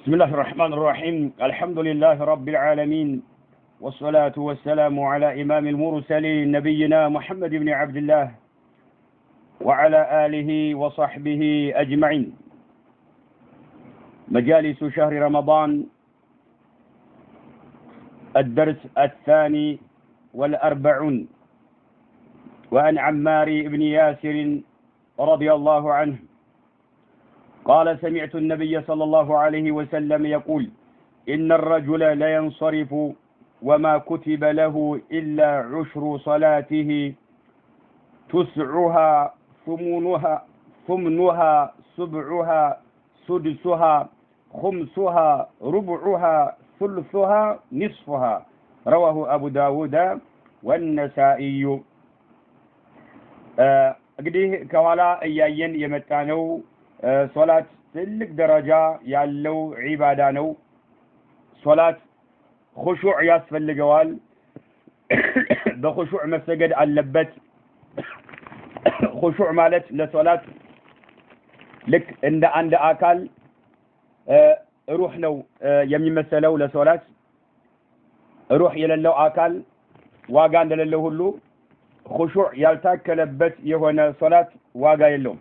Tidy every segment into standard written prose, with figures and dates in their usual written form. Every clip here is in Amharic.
بسم الله الرحمن الرحيم. الحمد لله رب العالمين، والصلاة والسلام على إمام المرسلين نبينا محمد بن عبد الله وعلى آله وصحبه أجمعين. مجالس شهر رمضان، الدرس 42، وعن عمار بن ياسر رضي الله عنه قال: سمعت النبي صلى الله عليه وسلم يقول: إن الرجل لا ينصرف وما كتب له إلا عشر صلاته تسعها ثمنها سبعها سدسها خمسها ربعها ثلثها نصفها. رواه أبو داود والنسائي. እንግዲህ ከኋላ እያየን የመጣነው ሶላት ትልቅ ደረጃ ያለው ዒባዳ ነው። ሶላት ኹሹዕ ያስፈልገዋል። በኹሹዕ መሰገድ አለበት። ኹሹዕ ማለት ለሶላት ልክ እንደ አንድ አካል ሩህ ነው የሚመሰለው። ለሶላት ሩህ የሌለው አካል ዋጋ እንደሌለው ሁሉ ኹሹዕ ያልታከለበት የሆነ ሶላት ዋጋ የለውም።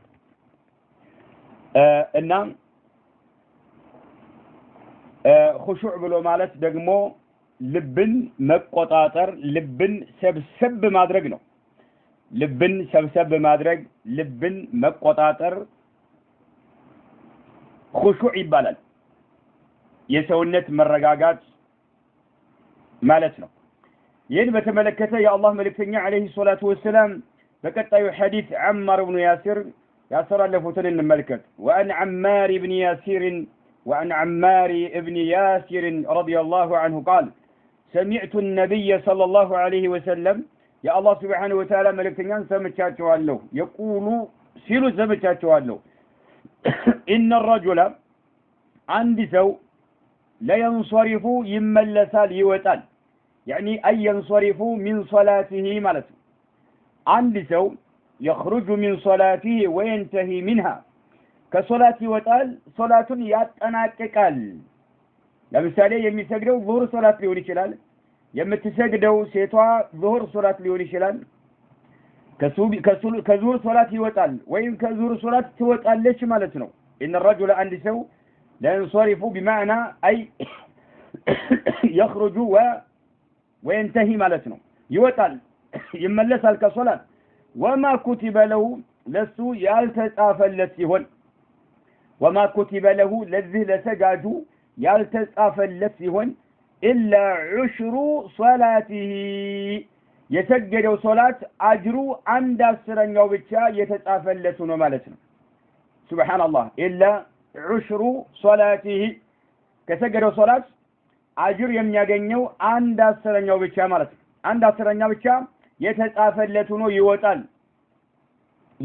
እና ኹሹዕ ብሎ ማለት ደግሞ ልብን መቆጣጠር፣ ልብን ሰብሰብ ማድረግ ነው። ልብን ሰብሰብ ማድረግ፣ ልብን መቆጣጠር ኹሹዕ ይባላል። የሰውነት መረጋጋት ማለት ነው። ይህን በተመለከተ የአላህ መልእክተኛ አለይሂ ሰላቱ ወሰላም በቀጣዩ ሐዲስ ዐማር ብኑ ያሲር ያስተላለፉትን እንመልከት። وعن عمار بن ياسر رضي الله عنه قال: سمعت النبي صلى الله عليه وسلم يا الله سبحانه وتعالى ملكتنيان سمعتشواለሁ يقول ሲሉ ሰምቻቸዋለሁ إن الرجل عند ሰው لا ينصرف ይመለሳል ይወጣል يعني أي ينصرف من صلاته ማለት ነው። አንድ ሰው يخرج من صلاته وينتهي منها ከሶላት ይወጣል፣ ሶላቱን ያጠናቅቃል። ለምሳሌ የሚሰግደው ዙህር ሶላት ሊሆን ይችላል። የምትሰግደው ሴቷ ዙህር ሶላት ሊሆን ይችላል። ከዙህር ሶላት ይወጣል ወይም ከዙህር ሶላት ትወጣለች ማለት ነው። إن الرجل عند ሰው لا ينصرف بمعنى أي يخرج وينتهي ማለት ነው። ይወጣል ይመለሳል ከሶላት وما كتب له ለሱ ያልተጻፈለት ሲሆን وما كتب له ለዚህ ለሰጋጁ ያልተጻፈለት ሲሆን إلا عشر صلاته የሰገደው ሶላት አጅሩ አንድ አስረኛው ብቻ የተጻፈለት ነው ማለት ነው። ሱብሃንአላህ إلا عشر صلاته ከሰገደው ሶላት አጅር የሚያገኘው አንድ አስረኛው ብቻ ማለት ነው። አንድ አስረኛ ብቻ የተጻፈለት ሆኖ ይወጣል።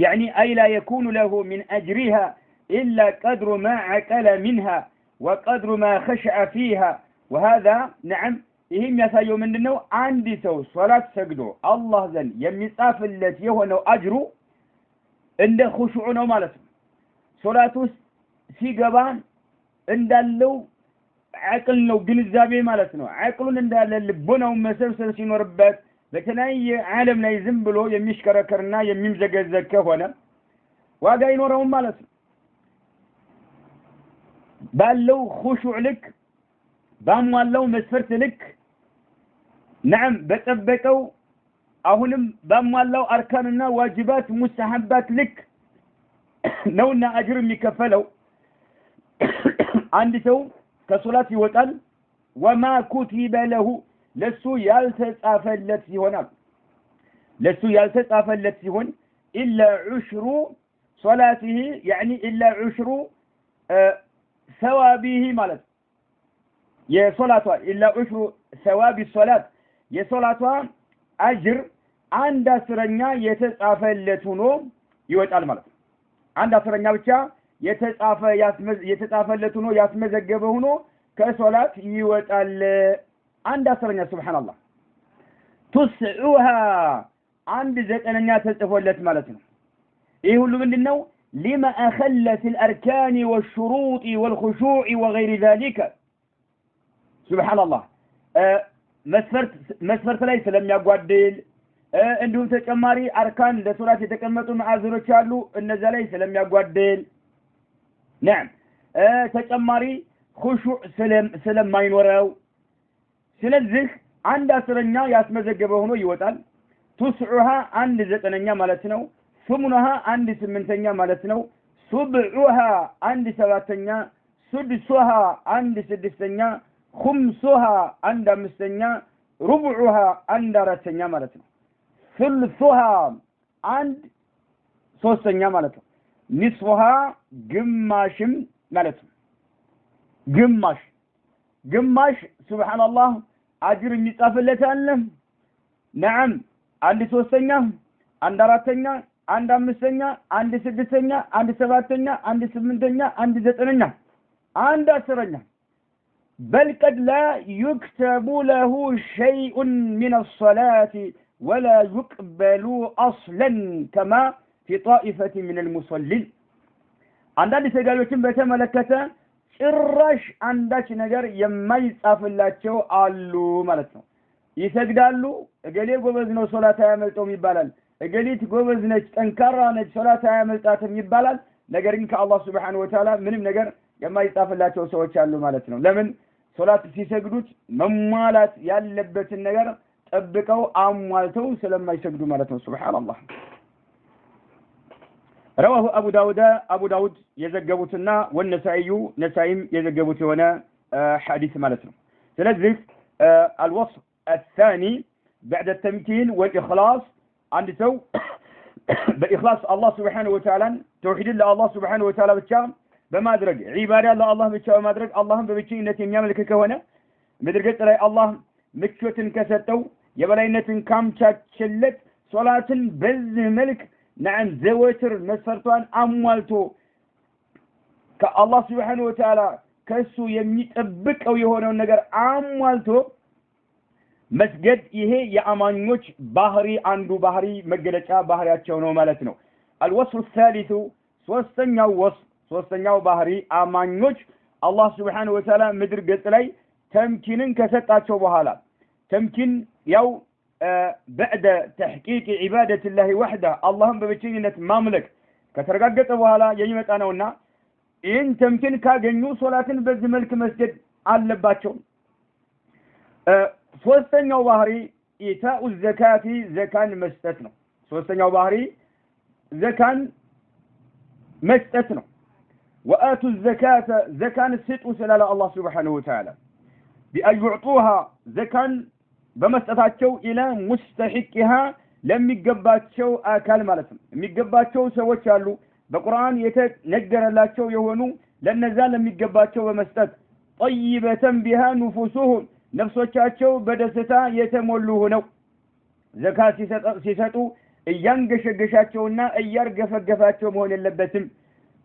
يعني أي لا يكون له من أجرها إلا قدر ما عقل منها وقدر ما خشع فيها. وهذا نعم ይህም ያሳየው ምንድነው? አንድ ሰው ሶላት ሰግዶ አላህ ዘንድ የሚጻፍለት የሆነው አጅሩ እንደ ኹሹዕ ነው ማለት ነው። ሶላት ውስጥ ሲገባ እንዳለው አቅል ነው፣ ግንዛቤ ማለት ነው። አቅሉን እንዳለ ልቦናው መሰብሰብ ሲኖርበት በተለያየ ዓለም ላይ ዝም ብሎ የሚሽከረከርና የሚምዘገዘግ ከሆነ ዋጋ አይኖረውም ማለት ነው። ባለው ኹሹዕ ልክ ባሟላው መስፈርት ልክ ነዓም በጠበቀው አሁንም ባሟላው አርካንና ዋጅባት ሙስተሐባት ልክ ነውና አጅር የሚከፈለው። አንድ ሰው ከሶላት ይወጣል وما كتب له ለሱ ያልተጻፈለት ሲሆን إلا عشر صلاته يعني إلا عشر ثوابه ማለት የሶላቷ إلا عشر ثواب الصلاة የሶላቷ አጅር አንድ አስረኛ የተጻፈለት ሆኖ ይወጣል ማለት ነው። አንድ አስረኛ ብቻ የተጻፈለት ሆኖ ያስመዘገበ ሆኖ ከሶላት ይወጣል። አንድ አስረኛ ሱብሃንአላህ تسعها አንድ ዘጠነኛ ተጽፎለት ማለት ነው። ይህ ሁሉ ምንድነው? لما أخلت الأركان والشروط والخشوع وغير ذلك سبحان الله መስፈርት ላይ ስለሚያጓድል እንዲሁም ተጨማሪ አርካን ለሶላት የተቀመጡ ማዕዘኖች አሉ እነዛ ላይ ስለሚያጓድል نعم ተጨማሪ خشوع ስለማይኖረው ስለዚህ አንድ አስረኛ ያስመዘገበ ሆኖ ይወጣል تسعها አንድ ዘጠነኛ ማለት ነው ثمنها አንድ ስምንተኛ ማለት ነው سبعها አንድ ሰባተኛ سدسها አንድ ስድስተኛ خمسها عند أمستنيا ربعها عند راتنيا مالتنا ثلثها عند سوستنيا مالتنا نصفها جماشم مالتنا جماش سبحان الله أجر متقفلة نعم عند سوستنيا عند راتنيا عند أمستنيا عند سدستنيا عند سباتنيا عند سمنتنيا عند زتنيا عند أسرنيا بل قد لا يكتب له شيء من الصلاة ولا يقبل أصلا كما في طائفة من المصلين عندنا سجالوتين بتملكته ጭራሽ አንዳች ነገር የማይጻፍላቸው አሉ ማለት ነው ይሰግዳሉ እገሌ ጎበዝ ነው ሶላት አያመልጠውም ይባላል እገሊት ጎበዝ ነች ጠንካራ ነች ሶላት አያመልጣትም ይባላል ነገር ግን ከአላህ Subhanahu Wa Ta'ala ምንም ነገር የማይጻፍላቸው ሰዎች አሉ ማለት ነው ለምን ሶላት ሲሰግዱት መሟላት ያለበትን ነገር ጠብቀው አሟልተው ስለማይሰግዱ ማለት ነው ሱብሃንአላህ رواه أبو داود يزجبوتنا والنسائي نسائم يزجبوت هنا حديث مالتنا ثلاث الوصف الثاني بعد التمكين والإخلاص عند سو بإخلاص الله سبحانه وتعالى توحيد الله سبحانه وتعالى بالشام بما درج عبادة الله بالشام ما درج اللهم ببشين نتيم يملك كهنا مدرجة رأي الله مكشوت كسرتو يبلينة كام شلت صلاة بز ملك نعم زواتر مسفرتوان أموالتو كالله سبحانه وتعالى كسو يميتبك أو يهونه النجار أموالتو مسجد إيه يا أمانيوش بحري عنده بحري مجلتها بحري أتشونه مالتنو الوصف الثالث سوستنياو بحري أمانيوش الله سبحانه وتعالى مدر قتلي تمكين كسات أتشو بحالا تمكين يو بعد تحقيق عبادة الله وحده اللهم ببشينة مملك كترقاقت وهلا يجمت أنا ونا إن تمكن كاقنيو صلاة بز ملك مسجد على باتشو سوستن يو بحري إيتاء الزكاة زكاة مستثنى سوستن يو بحري زكاة مستثنى وآتوا الزكاة زكاة الست سلالة الله سبحانه وتعالى بأن يعطوها زكاة بمستطاعتشو إلى مستحقها لم يقباتشو آكال مالتهم يقباتشو سوچالو بقرآن يتنقر اللاتشو يهونو لأن زال لم يقباتشو بمستط طيبة بها نفوسهم نفسوچاتشو بدستا يتمولوه نو زكاة سيساتو ينقشقشاتشونا يرقفقفاتشو مهون اللبتم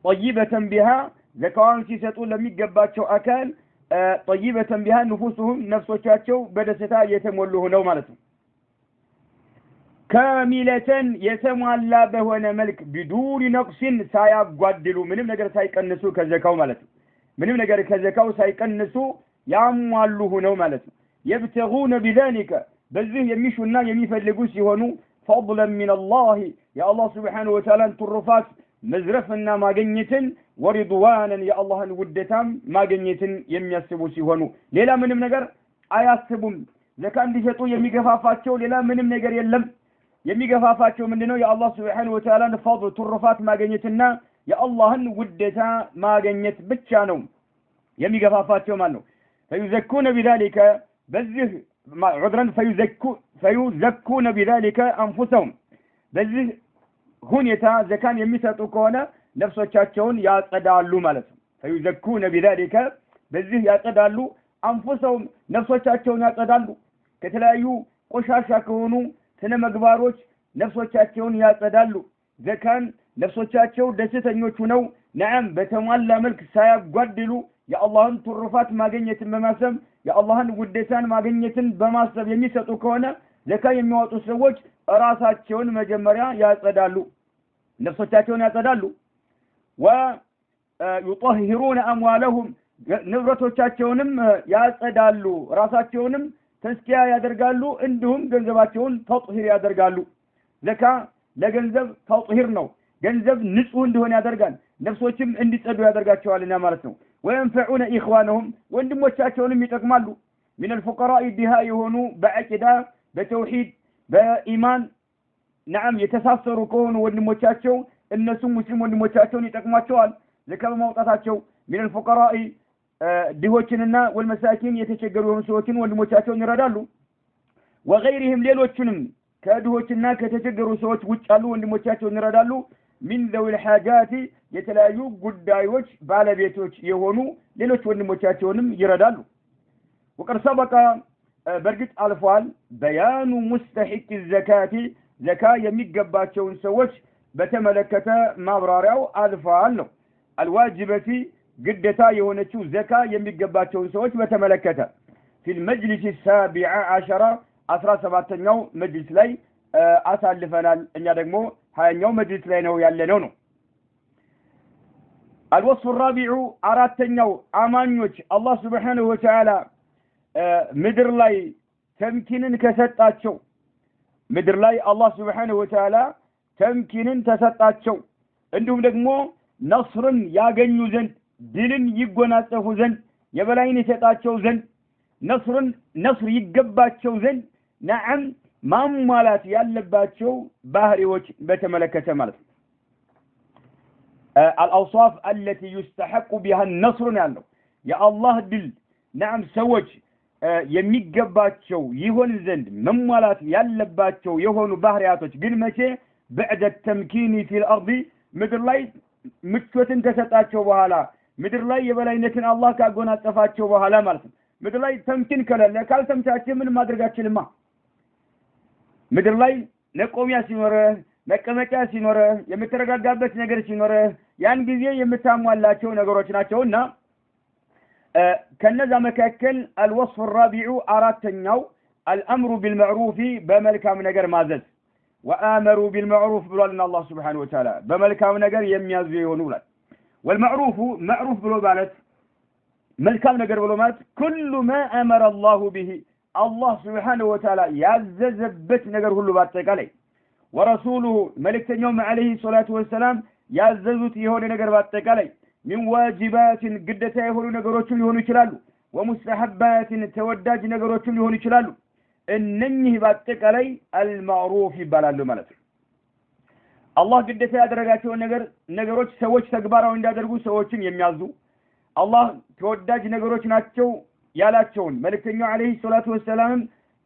طيبة بها زكاة سيساتو لم يقباتشو آكال طيبة بها نفوسهم نفسوچاتشو بدستا يتمولوه نو مالتهم كاملة يتمولا بهونه ملك بدون نقص سايقدلوا منم ነገር ሳይቀንሱ ከዘካው ማለት ነው ምንም ነገር ከዘካው ሳይቀንሱ ያሟሉሁ ነው ማለት ነው يبتغون بذلك በዚህ የሚሹና የሚፈልጉ ሲሆኑ فضلا من الله يا الله سبحانه وتعالى ترفات መዝረፍና ማግኘትን ወሪድዋንን የአላህን ውደታም ማግኘትን የሚያስቡ ሲሆኑ ሌላ ምንም ነገር አያስቡም ዘካ እንዲሰጡ የሚገፋፋቸው ሌላ ምንም ነገር የለም የሚገፋፋቸው ምንድነው የአላህ Subhanahu Wa Ta'ala ፈضል ትሩፋት ማግኘትና የአላህን ውደታ ማግኘት ብቻ ነው የሚገፋፋቸው ማለት ነው فيزكون بذلك በዚህ عذرا فيزكون بذلك انفسهم በዚህ ሁኔታ ዘካን የሚሰጡ ከሆነ ነፍሶቻቸውን ያጸዳሉ ማለት ነው فيزكون بذلك በዚህ ያጸዳሉ አንፉሰው ነፍሶቻቸውን ያጸዳሉ ከተለያዩ ቆሻሻ ከሆኑ ስነ ምግባሮች ነፍሶቻቸውን ያጸዳሉ ዘካን ነፍሶቻቸው ደስተኞች ሆነው ነዓም በተሟላ መልክ ሳያጓድሉ የአላህን ትሩፋት ማግኘትን በማሰብ የአላህን ውደታን ማግኘትን በማሰብ የሚሰጡ ከሆነ ዘካ የሚያወጡ ሰዎች ራሳቸውን መጀመሪያ ያጸዳሉ ነፍሶቻቸውን ያጸዳሉ ويطهرون أموالهم ንብረቶቻቸውንም ያጸዳሉ ራሳቸውንም ተስኪያ ያደርጋሉ እንዲሁም ገንዘባቸውን ተጥሂር ያደርጋሉ ዘካ ለገንዘብ ተጥሂር ነው ገንዘብ ንጹህ እንዲሆን ያደርጋል ነፍሶችም እንዲጸዱ ያደርጋቸዋልና ማለት ነው ወይንፈዑነ ኢኽዋነሁም ወንድሞቻቸውንም ይጠቅማሉ من الفقراء الدهاء يهونوا بعقيدة بتوحيد بإيمان نعم يتسافروا كون ወንድሞቻቸው እነሱ ሙስሊም ወንድሞቻቸውን ይጠቅማቸዋል ዘካ በማውጣታቸው من الفقراء ድሆችንና ወልመሳኪን የተቸገሩ ሰዎችን ወንድሞቻቸውን ይረዳሉ وغيرهم ሌሎችንም ከድሆችና ከተቸገሩ ሰዎች ውጭ ያሉ ወንድሞቻቸውን ይረዳሉ من ذوي الحاجات የተለያዩ ጉዳዮች ባለቤቶች የሆኑ ሌሎች ወንድሞቻቸውንም ይረዳሉ وقد سبق برجت ألفال بيان مستحق الزكاة زكاة የሚገባቸውን ሰዎች በተመለከተ ማብራሪያው አልፋል ነው الواجبة ግዴታ የሆነችው ዘካ የሚገባቸውን ሰዎች በተመለከተ في المجلس السابع عشر 17ኛው መጅሊስ ላይ አሳልፈናል እኛ ደግሞ 20ኛው መጅሊስ ላይ ነው ያለነው ነው الوصف الرابع አራተኛው አማኞች አላህ Subhanahu Wa Ta'ala ምድር ላይ ተምኪንን ከሰጣቸው ምድር ላይ አላህ Subhanahu Wa Ta'ala ተምኪንን ተሰጣቸው እንዲሁም ደግሞ ነስርን ያገኙ ዘንድ ድልን ይጎናጸፉ ዘንድ የበላይን ይሰጣቸው ዘንድ ነስር ይገባቸው ዘንድ ነዓም ማሟላት ያለባቸው ባህሪዎች በተመለከተ ማለት ነው الأوصاف التي يستحق بها النصر ያለው የአላህ ድል ነዓም ሰዎች የሚገባቸው ይሆን ዘንድ መሟላት ያለባቸው የሆኑ ባህሪያቶች ግን መቼ بعد التمكين في الأرض ምድር ላይ ምቾትን ተሰጣቸው በኋላ ምድር ላይ የበላይነትን አላህ ካጎናጸፋቸው በኋላ ማለት ነው ምድር ላይ ተምኪን ከሌለ ካልተምቻቸ ምን ማድረጋችንማ ምድር ላይ ለቆሚያ ሲኖር መቀመጫ ሲኖር የምትረጋጋበት ነገር ሲኖር ያን ጊዜ የምታሟላቸው ነገሮች ናቸውና ከነዛ መካከል الوصف الرابع አራተኛው الامر بالمعروف በመልካም ነገር ማዘዝ وآمروا بالمعروف ብሏልና አላህ Subhanahu Wa Ta'ala በመልካም ነገር የሚያዙ ይሆኑ ብሏል والمعروف معروف ብሎ ማለት መልካም ነገር ብሎ ማለት كل ما امر الله به الله Subhanahu Wa Ta'ala ያዘዘበት ነገር ሁሉ ባጠቃላይ ورسوله መልእክተኛው عليه الصلاه والسلام ያዘዙት የሆነ ነገር ባጠቃላይ من واجبات ግዴታ የሆኑ ነገሮች ሊሆኑ ይችላሉ ومستحبات ተወዳጅ ነገሮች ሊሆኑ ይችላሉ እነኚህ ባጠቃላይ المعروف ይባላሉ ማለት ነው አላህ ግዴታ ያደረጋቸው ነገሮች ሰዎች ተግባራዊ እንዲያደርጉ ሰዎችን የሚያዙ አላህ ተወዳጅ ነገሮች ናቸው ያላቸውን መልእክተኛው عليه الصلاه والسلام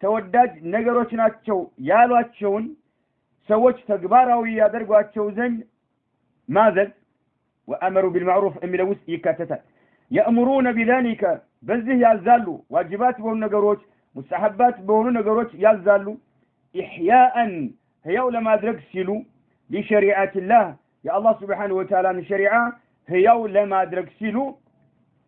ተወዳጅ ነገሮች ናቸው ያሏቸውን ሰዎች ተግባራዊ ያደርጓቸው ዘንድ ማዘዝ وأمروا بالمعروف የሚለውስ ይካተታል يأمرون بذلك በዚህ ያዛሉ ዋጅባት በሆኑ ነገሮች ሙስተሐባት በሆኑ ነገሮች ያዛሉ إحياء ህያው ለማድረግ ሲሉ لشريعة الله يا الله سبحانه وتعالى شريعة ህያው ለማድረግ ሲሉ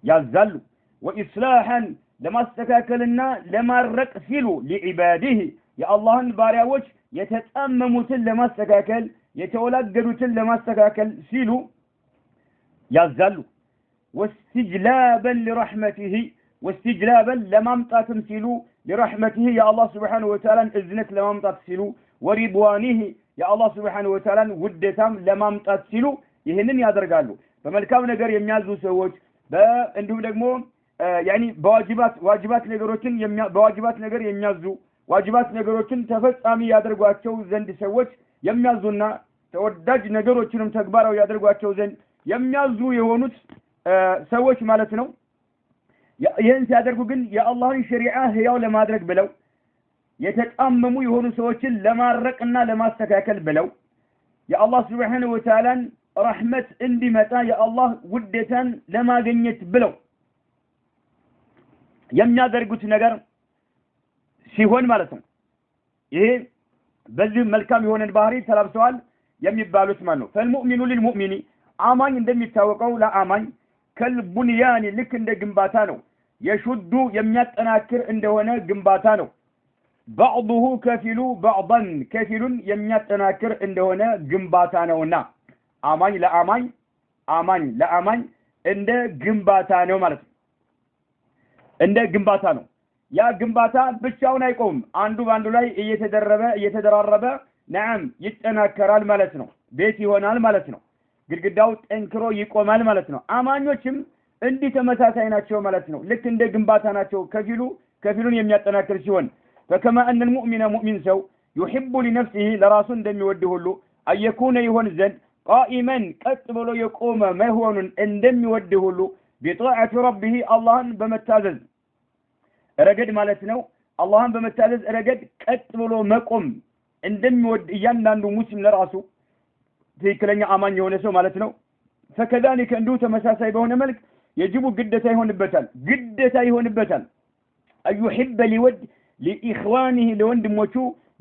ያዛሉ وإصلاحا ለማስተካከልና ለማረቅ ሲሉ لعباده يا الله ባሪያዎች የተጣመሙትን ለማስተካከል የተወላገዱትን ለማስተካከል ሲሉ ያዛሉ واستجلابا لرحمته واستجلابا لمامطاتم ሲሉ لرحمته يا الله سبحانه وتعالى اذنت ለማምጣት ሲሉ ورضوانه يا الله سبحانه وتعالى ውደታም ለማምጣት ሲሉ ይሄንን ያደርጋሉ በመልካም ነገር የሚያዙ ሰዎች እንዲሁም ደግሞ ያኒ በዋጅባት ነገሮችን በዋጅባት ነገር የሚያዙ ዋጅባት ነገሮችን ተፈጻሚ ያደርጓቸው ዘንድ ሰዎች የሚያዙና ተወዳጅ ነገሮችንም ተግባራዊ ያደርጓቸው ዘንድ የሚያዙ የሆኑት ሰዎች ማለት ነው ይሄን ሲያደርጉ ግን የአላህን ሸሪዓ ህያው ለማድረግ ብለው የተጣመሙ የሆኑ ሰዎችን ለማረቅና ለማስተካከል ብለው የአላህ Subhanahu Wa Ta'ala ረህመት እንዲመጣ የአላህ ውዴታን ለማግኘት ብለው የሚያደርጉት ነገር ሲሆን ማለት ነው ይሄ በዚህ መልካም የሆነን ባህሪ ተላብሰዋል የሚባሉት ማለት ነው فالمؤمن للمؤمن አማኝ እንደሚታወቀው ለአማኝ ከልቡንያን ልክ እንደ ግንባታ ነው የሹዱ የሚያጠናክር እንደሆነ ግንባታ ነው بعضه كفيل بعضا كفيل የሚያጠናክር እንደሆነ ግንባታ ነውና አማኝ ለአማኝ አማኝ ለአማኝ እንደ ግንባታ ነው ማለት ነው እንደ ግንባታ ነው ያ ግንባታ ብቻውን አይቆምም አንዱ ባንዱ ላይ እየተደራረበ ነዓም ይጠናከራል ማለት ነው ቤት ይሆናል ማለት ነው ግድግዳው ጠንክሮ ይቆማል ማለት ነው አማኞችም እንዲህ ተመሳሳይ ናቸው ማለት ነው ልክ እንደ ግንባታ ናቸው ከፊሉን የሚያጠናክር ሲሆን فكما ان المؤمن مؤمن سو يحب لنفسه لراسه እንደሚወድ ሁሉ ايكون يሆን ዘንድ قائما ቀጥ ብሎ የቆመ መሆኑን እንደሚወድ ሁሉ بطاعه ربه اللهን በመታዘዝ ረገድ ማለት ነው አላህን በመታዘዝ ረገድ ቀጥ ብሎ መቆም እንደሚወድ እያንዳንዱ ሙስሊም ለራሱ ትክክለኛ አማኝ የሆነ ሰው ማለት ነው فكذلك እንዱ ተመሳሳይ በሆነ መልክ يجب ግዴታ ይሆንበታል ايحب لإخوانه ለወንድሞቹ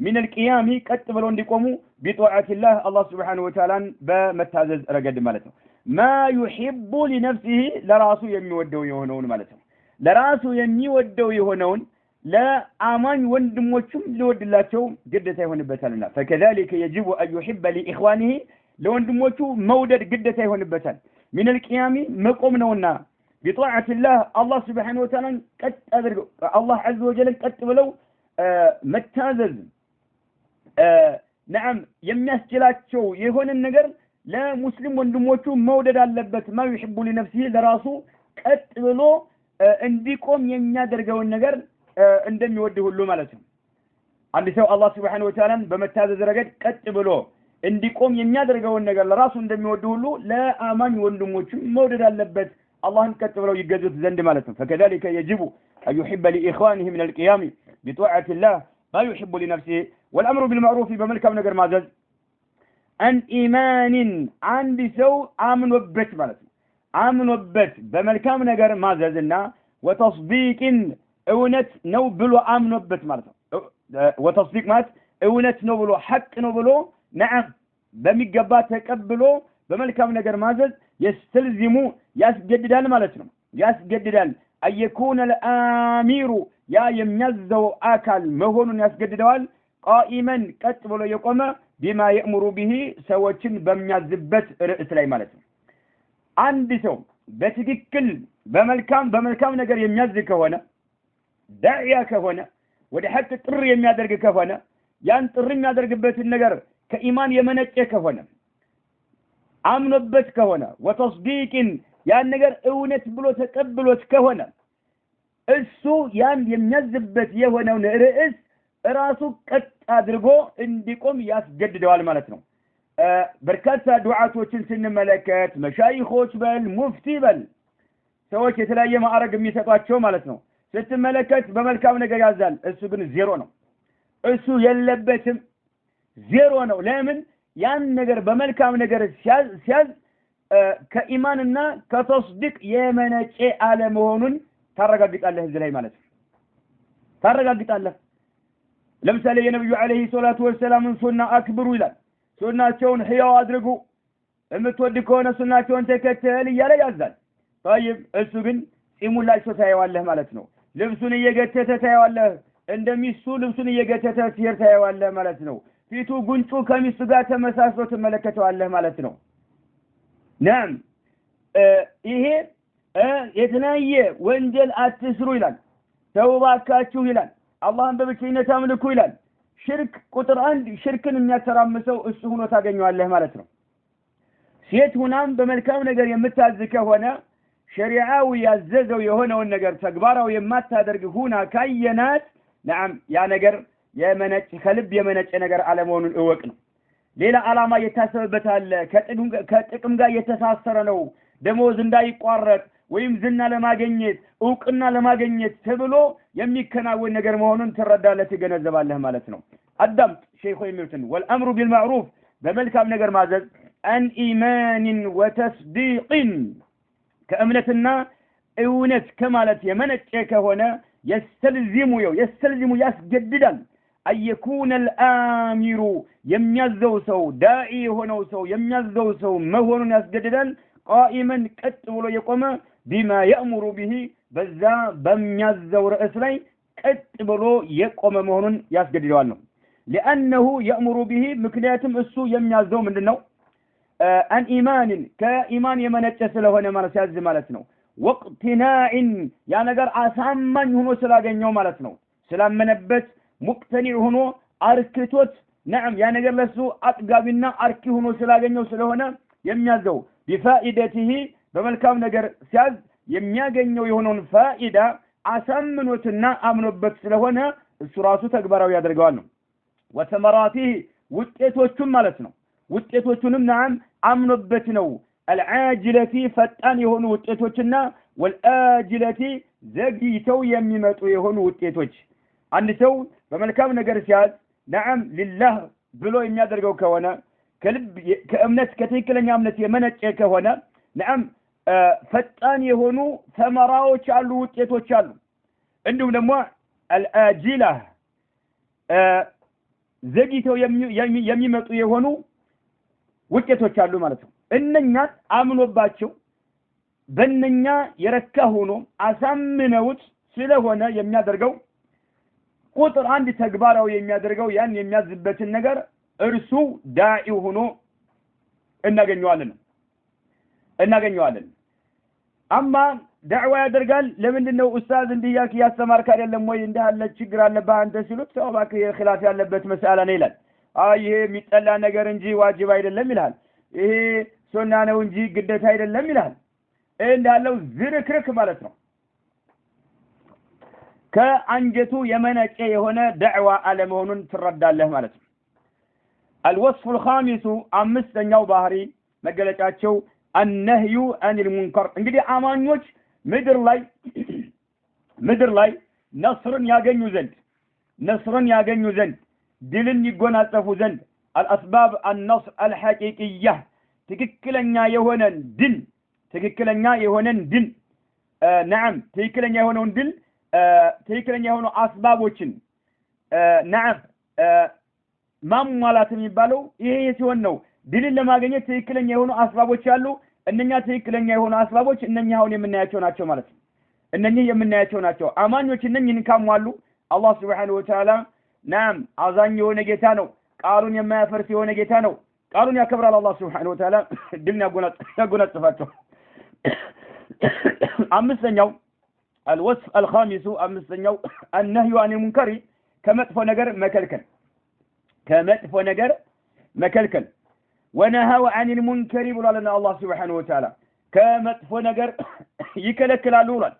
من القيام ቀጥ ብሎ እንዲቆሙ بطاعة الله الله سبحانه وتعالى በመታዘዝ ረገድ ማለት ነው ما يحب لنفسه ለራሱ የሚወደው የሆነውን ማለት ነው ለራሱ የሚወደው የሆነውን ለአማኝ ወንድሞቹም ሊወድላቸው ግዴታ ይሆንበታልና فكذلك يجب أن يحب لإخوانه ለወንድሞቹ መውደድ ግዴታ ይሆንበታል من القيام መቆም ነውና بطاعة الله الله سبحانه وتعالى قد أدرك الله عز وجل قد ولو متازل نعم يمياسجلاچو يهون النجر لا مسلم وندموچو مودد አለበት ما يحب لنفسه لراسو قد ولو እንዲቆም የሚያደርገውን ነገር እንደሚወድ ሁሉ ማለት ነው አንድ ሰው አላህ Subhanahu Wa Ta'ala በመታዘዝ ረገድ ቀጥ ብሎ እንዲቆም የሚያደርገውን ነገር ለራሱ እንደሚወድ ሁሉ ለአማኝ ወንድሞቹ መውደድ አለበት اللهን ቀጥ ብለው ይገዙት ዘንድ ማለት ነው فكذلك يجب أن يحب لإخوانه من القيام بطاعة الله ما يحب لنفسه والأمر بالمعروف بملكم ነገር ማዘዝ أن إيمان عند سو آمن وبت ማለት ነው آمن وبت بملكم ነገር ማዘዝና وتصديق እውነት ነው ብሎ آمن وبت ማለት ነው وتصديق ማለት እውነት ነው ብሎ ሐቅ ነው ብሎ نعم በሚገባ ተቀብሎ በመልካም ነገር ማዘዝ يستلزم ያስገድዳል ማለት ነው ያስገድዳል ايكون الامير ያ የሚያዘው አካል መሆኑን ያስገድደዋል قائما ቀጥ ብሎ የቆመ بما يأمر به ሰዎችን በሚያዝበት ርዕስ ላይ ማለት ነው አንድ ሰው በትክክል በመልካም ነገር የሚያዝ ከሆነ ዳዒያ ከሆነ ወደ ሐቅ ጥሪ የሚያደርግ ከሆነ ያን ጥሪ የሚያደርግበትን ነገር ከኢማን የመነጨ ከሆነ አምኖበት ከሆነ ወተስዲቅ ያን ነገር እውነት ብሎ ተቀብሎት ከሆነ እሱ ያን የሚያዝበት የሆነውን ርዕስ ራሱ ቀጥ አድርጎ እንዲቆም ያስገድደዋል ማለት ነው በርካታ ዱዓቶችን ስንመለከት መሻይኾች በል ሙፍቲ በል ሰዎች የተለያየ ማዕረግ የሚሰጧቸው ማለት ነው ስትመለከት በመልካም ነገር ያዛል እሱ ግን ዜሮ ነው እሱ የለበትም ዜሮ ነው ለምን ያን ነገር በመልካም ነገር ሲያዝ ከኢማንና ከተስዲቅ የመነጨ አለ መሆኑን ታረጋግጣለህ እዚህ ላይ ማለት ነው ታረጋግጣለህ ለምሳሌ የነብዩ አለይሂ ሰላቱ ወሰለም ሱና አክብሩ ይላል ሱናቸውን ህያው አድርጉ እምትወድ ከሆነ ሱናቸውን ተከተል እያለ ያዛል طيب እሱ ግን ጺሙን ላይ ታየዋለህ ማለት ነው ልብሱን እየገተተ ታየዋለህ እንደሚሱ ልብሱን እየገተተ ሲር ታየዋለህ ማለት ነው ፊቱ ጉንጩ ከሚስቱ ጋር ተመሳስሎ ተመለከተዋለህ ማለት ነው نعم ይሄ የተናየ ወንጀል አትስሩ ይላል ተውባካችሁ ይላል አላህን በብቸኝነት አምልኩ ይላል ሽርክ ቁጥር 1 ሽርክን የሚያተራምሰው እሱ ሆኖ ታገኘዋለህ ማለት ነው ሴት ሁናም በመልካም ነገር የምታዝ ከሆነ ሸሪዓው ያዘዘው የሆነውን ነገር ተግባራው የማታደርግ ሁና ካየናት نعم ያ ነገር የመነጭ ከልብ የመነጨ ነገር አለመሆኑን እወቅ ነው ሌላ ዓላማ የታሰበበታል ከጥቅም ጋር የተሳሰረ ነው ደሞዝ እንዳይቋረጥ ወይም ዝና ለማግኘት ዕውቅና ለማግኘት ተብሎ የሚከናወን ነገር መሆኑን ትረዳለህ ትገነዘባለህ ማለት ነው አዳምጥ ሼኹ የሚሉትን والامر بالمعروف በመልካም ነገር ማዘዝ ان ايمان وتصديق ከእምነትና እውነት ከማለት የመነጨ ከሆነ يستلزم ያስገድዳል ايكون الامير የሚያዘው ሰው ዳዒ ሆነው ሰው የሚያዘው ሰው መሆኑን ያስገድዳል قائما ቀጥ ብሎ የቆመ بما يأمر به በዛ በሚያዘው ርዕስ ላይ ቀጥ ብሎ የቆመ መሆኑን ያስገድደዋል ነው لانه يأمر به ምክንያቱም እሱ የሚያዘው ምንድነው አን ኢማንን ከኢማን የመነጨ ስለሆነ ማለት ሲያዝ ማለት ነው። ወቅትናዕን ያ ነገር አሳማኝ ሆኖ ስላገኘው ማለት ነው። ስላመነበት ሙቅተኒዕ ሆኖ አርክቶት ነዓም ያ ነገር ለሱ አጥጋቢና አርኪ ሆኖ ስላገኘው ስለሆነ የሚያዘው ቢፋኢደቲሂ በመልካም ነገር ሲያዝ የሚያገኘው የሆነውን ፋኢዳ አሳምኖትና አምኖበት ስለሆነ እሱ ራሱ ተግባራዊ ያደርገዋል ነው። ወተመራቲሂ ውጤቶቹም ማለት ነው። ውጤቶቹንም ነዓም አምኖበት ነው። አልዓጅለቲ ፈጣን የሆኑ ውጤቶችና ወልአጅለቲ ዘግይተው የሚመጡ የሆኑ ውጤቶች። አንድ ሰው በመልካም ነገር ሲያዝ ነዓም ሊላህ ብሎ የሚያደርገው ከሆነ ከልብ ከእምነት ከትክክለኛ እምነት የመነጨ ከሆነ ነዓም ፈጣን የሆኑ ተመራዎች አሉ፣ ውጤቶች አሉ። እንዲሁም ደግሞ አልአጂላ ዘግይተው የሚመጡ የሆኑ ውጤቶች አሉ ማለት ነው። እነኛ አምኖባቸው በእነኛ የረካ ሆኖ አሳምነውት ስለሆነ የሚያደርገው ቁጥር አንድ ተግባራዊ የሚያደርገው ያን የሚያዝበትን ነገር እርሱ ዳዒ ሆኖ እናገኘዋለን። አማ ዳዕዋ ያደርጋል። ለምንድነው ኡስታዝ እንዲያክ ያስተማርክ አይደለም ወይ እንደ አለ ችግር አለበት አንተ ሲሉት ሰው ባክ የኺላፍ ያለበት መስአላ ነው ይላል። ይሄ የሚጠላ ነገር እንጂ ዋጅብ አይደለም ይላል። ይሄ ሱና ነው እንጂ ግዴታ አይደለም ይላል። እንዳለው ዝርክርክ ማለት ነው። ከአንጀቱ የመነጨ የሆነ ዳዕዋ አለመሆኑን ትረዳለህ ማለት ነው። الوصف الخامس አምስተኛው ባህሪ መገለጫቸው النهي عن المنكر። እንግዲህ አማኞች ምድር ላይ ነስርን ያገኙ ዘንድ ድልን ይጎናጸፉ ዘንድ الاسباب النصر الحقيقيه ትክክለኛ የሆነን ድል نعم ትክክለኛ የሆነውን ድል ትክክለኛ የሆኑ አስባቦችን نعم ማሟላት የሚባለው ይሄ ሲሆን ነው። ድልን ለማግኘት ትክክለኛ የሆኑ አስባቦች አሉ። እነኛ ትክክለኛ የሆኑ አስባቦች እነኛ አሁን የምናያቸው ናቸው ማለት ነው። እነኚህ የምናያቸው ናቸው። አማኞች እነኚህን ካሟሉ አላህ Subhanahu Wa Ta'ala ናም አዛኝ የሆነ ጌታ ነው። ቃሉን የማያፈርስ የሆነ ጌታ ነው። ቃሉን ያከብራል አላህ Subhanahu Wa Ta'ala ድልን ያጎናጽፋቸው። አምስተኛው الوصف الخامس አምስተኛው النهي عن المنكر ከመጥፎ ነገር መከልከል ونهوا عن المنكر ብሏልና አላህ Subhanahu Wa Ta'ala ከመጥፎ ነገር ይከለክላሉ ብሏል።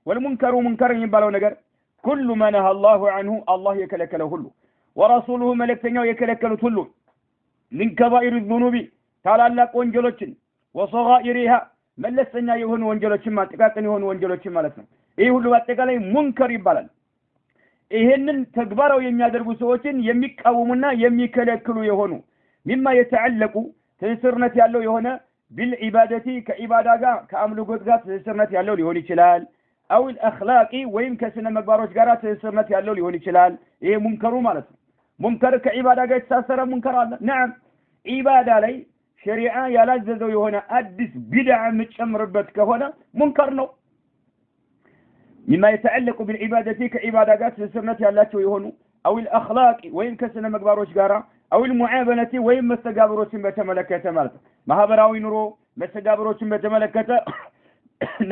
والمنكر منكر የሚባለው ነገር كل ما نهى الله عنه الله የከለከለው ሁሉ ورسوله መልእክተኛው የከለከሉት ሁሉ من كبائر الذنوب ታላላቅ ወንጀሎችን وصغائرها መለስተኛ የሆኑ ወንጀሎችን ማጥቃቀን የሆኑ ወንጀሎችን ማለት ነው። ይሄ ሁሉ አጠቃላይ ሙንከር ይባላል። ይሄንን ተግባራው የሚያደርጉ ሰዎችን የሚቃወሙና የሚከለክሉ የሆኑ مما يتعلق ትስስርነት ያለው የሆነ بالعبادة ከኢባዳ ጋር ከአምልኮት ጋር ትስስርነት ያለው ሊሆን ይችላል። او الاخلاق ወይም ከስነ ምግባሮች ጋር ትስስርነት ያለው ሊሆን ይችላል። ይሄ ሙንከሩ ማለት ነው። ሙንከር ከኢባዳ ጋር የተሳሰረ ሙንከር አለ። نعم ኢባዳ ላይ ሸሪዓ ያላዘዘው የሆነ አዲስ ቢድዓ መጨመርበት ከሆነ ሙንከር ነው። مما يتعلق بالعبادة كعبادة ጋር ትስስርነት ያላቸው የሆኑ او الاخلاق ወይም ከስነ ምግባሮች ጋር او المعاملة ወይም መስተጋብሮችን በተመለከተ ማለት ነው። ማህበራዊ ኑሮ መስተጋብሮችን በተመለከተ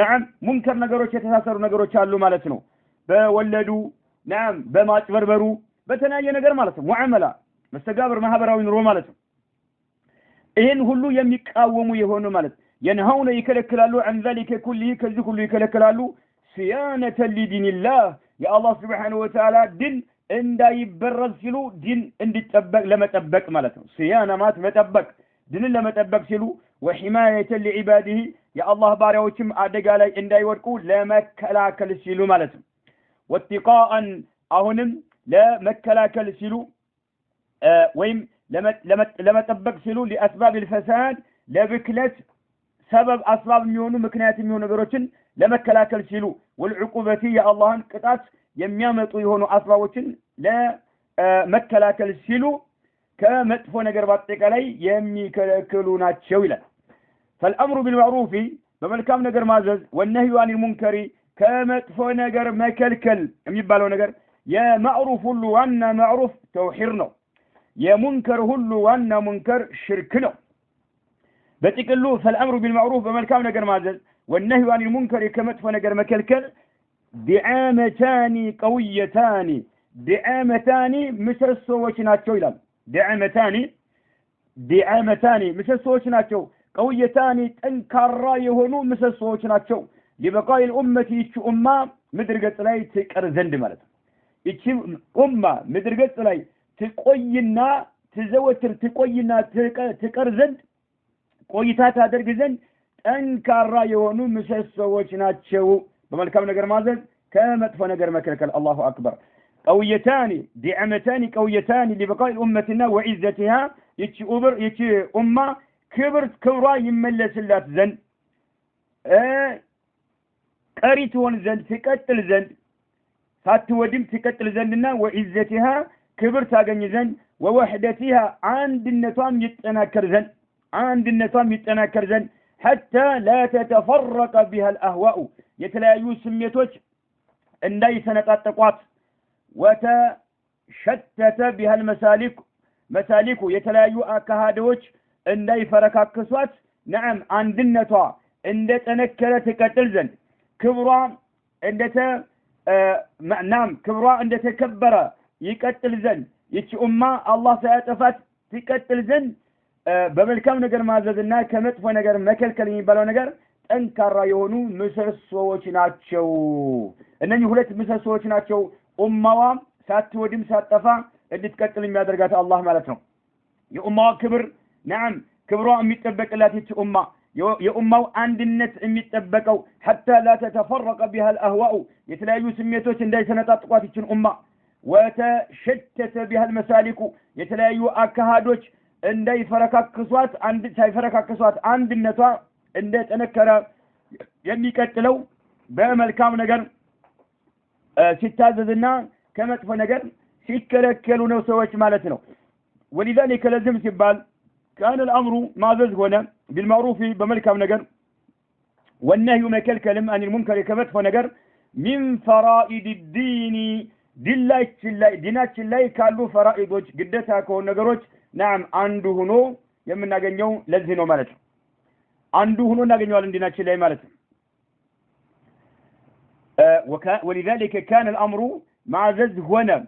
نعم ሙንከር ነገሮች የተሳሰሩ ነገሮች አሉ ማለት ነው። በወለዱ نعم በማጭበርበሩ በተናየ ነገር ማለት ነው። ሙዓመላ መስተጋብር ማህበራዊ ኑሮ ማለት ነው። ይሄን ሁሉ የሚቃወሙ የሆኑ ማለት ينهون ይከለክላሉ عن ذلك كله ከዚህ ሁሉ ይከለክላሉ صيانة لدين الله يا الله سبحانه وتعالى دين እንዳይበረዝ ሲሉ ዲን እንዲጠበቅ ለመጠበቅ ማለት ነው። صيانة ማለት መጠበቅ ዲንን ለመጠበቅ ሲሉ وحماية لعباده يا الله ባሪያዎችም አደጋ ላይ እንዳይወድቁ ለመከላከል ሲሉ ማለት ነው። واتقاء አሁንም ለመከላከል ሲሉ ወይም ለመጠበቅ ሲሉ لأسباب الفساد ለብክለት ሰበብ አስባብ የሚሆኑ ምክንያት የሚሆኑ ነገሮችን ለመከላከል ሲሉ والعقوبة يا الله ቅጣት የሚያመጡ የሆኑ አስባቦችን ለመከላከል ሲሉ ከመጥፎ ነገር በአጠቃላይ የሚከለክሉ ናቸው ይላል። فالامر بالمعروف በመልካም ነገር ማዘዝ والنهي عن المنكر ከመጥፎ ነገር መከልከል የሚባለው ነገር የማዕሩፍ ሁሉ ዋና ማዕሩፍ ተውሂድ ነው። የሙንከር ሁሉ ዋና ሙንከር ሽርክ ነው። بتقلو فالأمر بالمعروف بملكام نجر معزز والنهي عن المنكر كمتف نجر مكلكل دعامتان قويتان دعامتان مسسوش ناتشو يلال دعامتان مسسوش ناتشو قويتان تنكرا يهونو مسسوش ناتشو لبقاء الأمة يتشو أمة مدرقة لاي تكر زند مالت يتشو أمة مدرقة لاي تقوينا تزوتر تقوينا تكر زند ቆይታታ አድርግ ዘንድ ጠንካራ የሆኑ ምሰሶዎች ናቸው በመልካም ነገር ማዘዝ ከመጥፎ ነገር መከልከል አላሁ አክበር قويتان دعمتان قويتان لبقاء الأمة وعزتها يتي أمة كبرا يملسلات زند قريتون زند تقتل زند فاتودم تقتل زندنا وعزتها كبر تاغني زند ووحدتها عندنتهم يتناكر زند عندنتهم يتناكر زند حتى لا تتفرق بها الأهواء يتلايو سميتوش انداي سنتاتقوات وتشتت بها المسالك مسالك يتلايو أكهادوش انداي فركاكسوات نعم عندنتها اند تنكر تقتل زند كبرا اند نعم كبرا اند تكبر يقتل زند يتي أمة الله سيأتفات تقتل زند በመልካም ነገር ማዘዝና ከመጥፎ ነገር መከልከል የሚባለው ነገር ጠንካራ የሆኑ ምሰሶዎች ናቸው እነኚህ ሁለት ምሰሶዎች ናቸው ኡማዋ ሳትወድም ሳትጠፋ እንድትቀጥል የሚያደርጋት አላህ ማለት ነው የኡማው ክብር نعم ክብሯ የሚጠበቅላት ይቺ ኡማ የኡማው አንድነት የሚጠበቀው حتى لا تتفرق بها الاهواء የተለያዩ ስሜቶች እንዳይሰነጣጥቋት ይችን ኡማ وتشتت بها المسالك የተለያዩ አካሃዶች እንዳይ ፈረካክሷት አንድ ሳይፈረካክሷት አንድነቷ እንደ ተነከረ የሚቀጥለው በመልካም ነገር ሲታዘዝና ከመጥፎ ነገር ሲከለከሉ ነው ሰዎች ማለት ነው ولذلك لازم ሲባል كان الامر ማዘዝ ሆነ بالمعروف በመልካም ነገር والنهي مكلكلم عن المنكر ከመጥፎ ነገር من فرائض الدين ዲናችን ላይ ካሉ ፈራኢዶች ግዴታ ከሆኑ ነገሮች نعم عنده هنو يمنا جنيو لذينو مالته عنده هنو نجنيو على ديناتش لاي مالته ولذلك كان الأمر مع زز هنا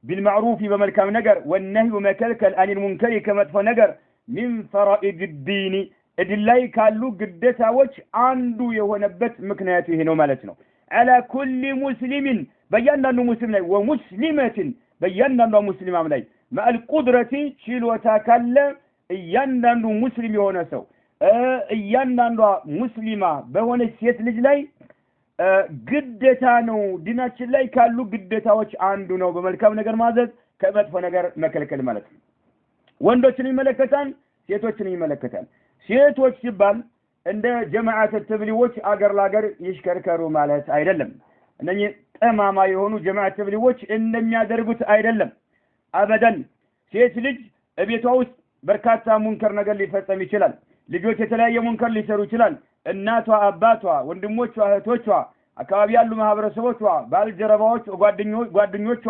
بالمعروف بملكام نجر والنهي مكلكل عن المنكر كما تفنجر من فرائض الدين ادلاي كالو قدتا وجه عنده يهونبت مكنياته هنو مالتنا على كل مسلم بينا انه مسلم ومسلمة بينا انه مسلم عملي مع القدرة شلوتا كلا እያንዳንዱ ሙስሊም የሆነ ሰው እያንዳንዱ ሙስሊማ በሆነ ሴት ልጅ ላይ ግዴታ ነው ዲናችን ላይ ካሉ ግዴታዎች አንዱ ነው በመልካም ነገር ማዘዝ ከመጥፎ ነገር መከልከል ማለት ነው ወንዶችን ይመለከታል ሴቶችን ይመለከታል ሴቶች ሲባል እንደ ጀማዓት ተብሊዎች አገር ላገር ይሽከርከሩ ማለት አይደለም እነኚህ ጠማማ የሆኑ ጀማዓት ተብሊዎች እንደሚያደርጉት አይደለም አበደን ሴት ልጅ እቤቷ ውስጥ በርካታ ሙንከር ነገር ሊፈጸም ይችላል ልጆች የተለያየ ሙንከር ሊሰሩ ይችላል እናቷ አባቷ ወንድሞቿ እህቶቿ አካባቢ ያሉ ማህበረሰቦቿ ባልጀረባዎች ጓደኞቿ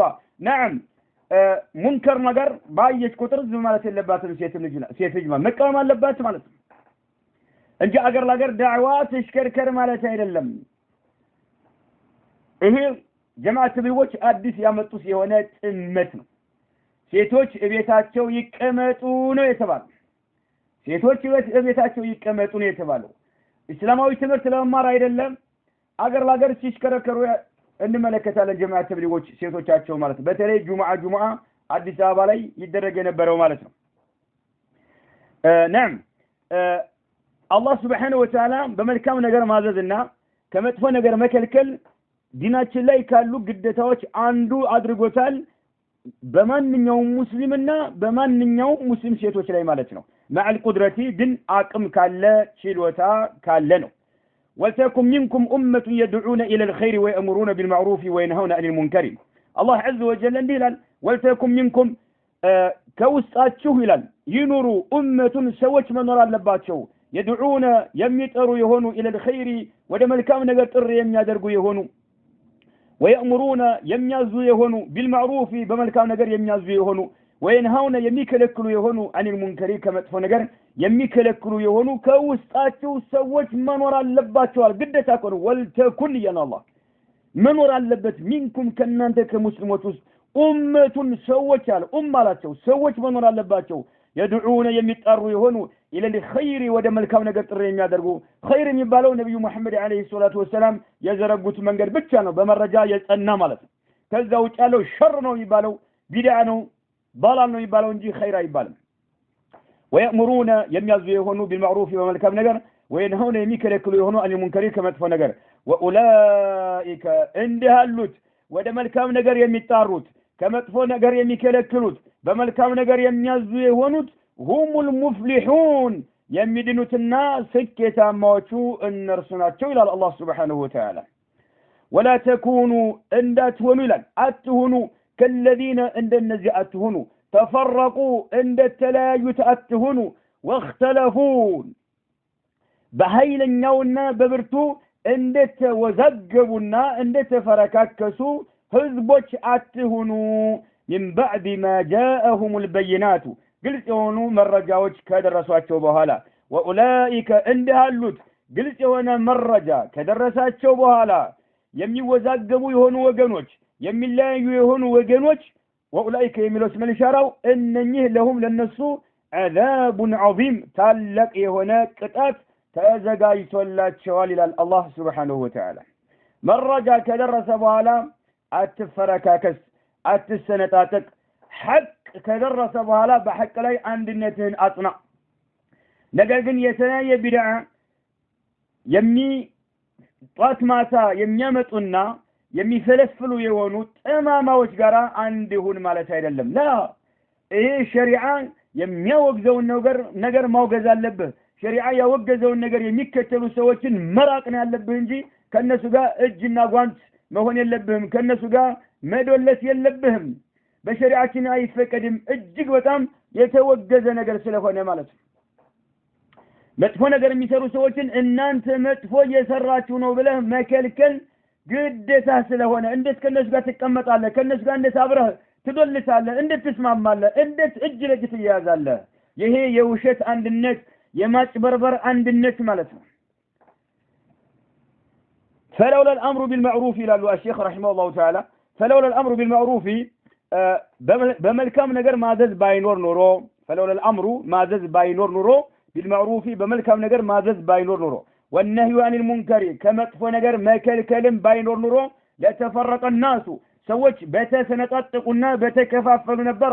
نعم ሙንከር ነገር ባየች ቁጥር ዝም ማለት የለባትም ሴት ልጅ መቃወም አለባት ማለት ነው እንጂ አገር ላገር ዳዕዋ ተሽከርከር ማለት አይደለም ይሄ ጀማዓት ቢልዎች አዲስ ያመጡት የሆነ ጥመት ነው ሴቶች እቤታቸው ይቀመጡ ነው የተባለው ሴቶች እቤታቸው ይቀመጡ ነው የተባለው እስላማዊ ትምህርት ለመማር አይደለም አገር ላገር ሲሽከረከሩ እንመለከታለን ጀማዓት ቢልዎች ሴቶቻቸው ማለት በተለይ ጁሙዓ አዲስ አበባ ላይ ይደረግ የነበረው ማለት ነው نعم الله سبحانه وتعالى በመልካም ነገር ማዘዝና ከመጥፎ ነገር መከልከል ዲናችን ላይ ካሉ ግዴታዎች አንዱ አድርጎታል በማንኛውም ሙስሊምና በማንኛውም ሙስሊም ሴቶች ላይ ማለት ነው مع القدرة دين አቅም ካለ ችሎታ ካለ ነው ولتكن منكم أمة يدعون إلى الخير ويأمرون بالمعروف وينهون عن المنكر الله عز وجل ይላል ولتكن منكم ከውስጣችሁ ይላል ይኑሩ ኡመቱን ሰዎች መኖር አለባቸው يدعون የሚጠሩ የሆኑ إلى الخير ወደ መልካም ነገር ጥሪ የሚያደርጉ የሆኑ ويأمرون يميازو يهونو بالمعروف بملكام نجر يميازو يهونو وينهون يميكلكلو يهونو عن المنكر كما تفو نجر يميكلكلو يهونو كوسطاچو سوچ منور አለባቸዋል ግዴታ ኮኑ ወልተኩን ያን አላህ መኖር አለበት ሚንኩም ከናንተ ከሙስሊሞች ውስጥ ኡመቱን ሰዎች አለ ኡማላቸው ሰዎች መኖር አለባቸው يدعون የሚጣሩ የሆኑ ኢለ الخير ወደ መልካም ነገር ጥሪ የሚያደርጉ ኸይር የሚባለው ነብዩ መሐመድ አለይሂ ሰላቱ ወሰለም የዘረጉት መንገድ ብቻ ነው በመረጃ የጸና ማለት ነው ከዛ ውጭ ያለው ሸር ነው የሚባለው ቢድዓ ነው ضلال ነው የሚባለው እንጂ ኸይር አይባልም ويأمرون የሚያዙ የሆኑ بالمعروف በመልካም ነገር وينهون የሚከለክሉ የሆኑ عن المنكر ከመጥፎ ነገር واولئك እንደሃሉት ወደ መልካም ነገር የሚጣሩት ከመጥፎ ነገር የሚከለክሉት በመልካም ነገር የሚያዙ የሆኑት هم المفلحون የሚድኑትና ስኬታማዎቹ እነርሱ ናቸው ይላል አላህ Subhanahu Wa Ta'ala ولا تكونوا እንዳትሆኑ ይላል አትሆኑ كالذين እንደነዚህ አትሆኑ تفرقوا እንደተለያዩት አትሆኑ واختلفوا በኃይለኛውና በብርቱ እንደተወዛገቡና እንደተፈረካከሱ ህዝቦች አትሆኑ من بعد ما جاءهم البينات ግልጽ የሆኑ መረጃዎች ከደረሷቸው በኋላ واولئك እንደሃሉት ግልጽ የሆነ መረጃ ከደረሳቸው በኋላ የሚወዛገቡ የሆኑ ወገኖች የሚለያዩ የሆኑ ወገኖች واولئك የሚሉት መልሻራው እነኚህ ለሁም ለነሱ عذاب عظيم ታላቅ የሆነ ቅጣት ተዘጋጅቶላቸዋል ይላል አላህ Subhanahu Wa Ta'ala መረጃ ከደረሰ በኋላ አትፈረካከስ አትሰነጣጠቅ ሐቅ ከደረሰ በኋላ በሐቅ ላይ አንድነትህን አጽና ነገር ግን የተለያየ ቢድዓ ጧት ማታ የሚያመጡና የሚፈለፍሉ የሆኑ ጠማማዎች ጋራ አንድ ይሁን ማለት አይደለም ላ ይሄ ሸሪዓ የሚያወግዘውን ነገር ማውገዝ አለብህ ሸሪዓ ያወገዘውን ነገር የሚከተሉ ሰዎችን መራቅ ነው ያለብህ እንጂ ከነሱ ጋር እጅና ጓንት መሆን የለብህም ከነሱ ጋር መዶለስ የለብህም በሸሪዓችን አይፈቀድም እጅግ በጣም የተወገዘ ነገር ስለሆነ ማለት ነው መጥፎ ነገር የሚሰሩ ሰዎችን እናንተ መጥፎ እየሰራችሁ ነው ብለህ መከልከል ግዴታ ስለሆነ እንዴት ከነሱ ጋር ትቀመጣለህ ከነሱ ጋር እንዴት አብረህ ትዶልታለህ እንዴት ትስማማለህ እንዴት እጅ ለእጅ ትያያዛለህ ይሄ የውሸት አንድነት የማጭበርበር አንድነት ማለት ነው فلولا الامر بالمعروف الى الشيخ رحمه الله تعالى فلولا الامر بالمعروف بملكام ነገር ማዘዝ ባይኖር ኖሮ فلولا الامر ማዘዝ ባይኖር ኖሮ بالمعروف بملكام ነገር ማዘዝ ባይኖር ኖሮ والنهي عن المنكر ከመጥፎ ነገር መከልከልም ባይኖር ኖሮ ለተፈረቀ الناس ሰዎች በተሰነጣጠቁና በተከፋፈሉ ነበር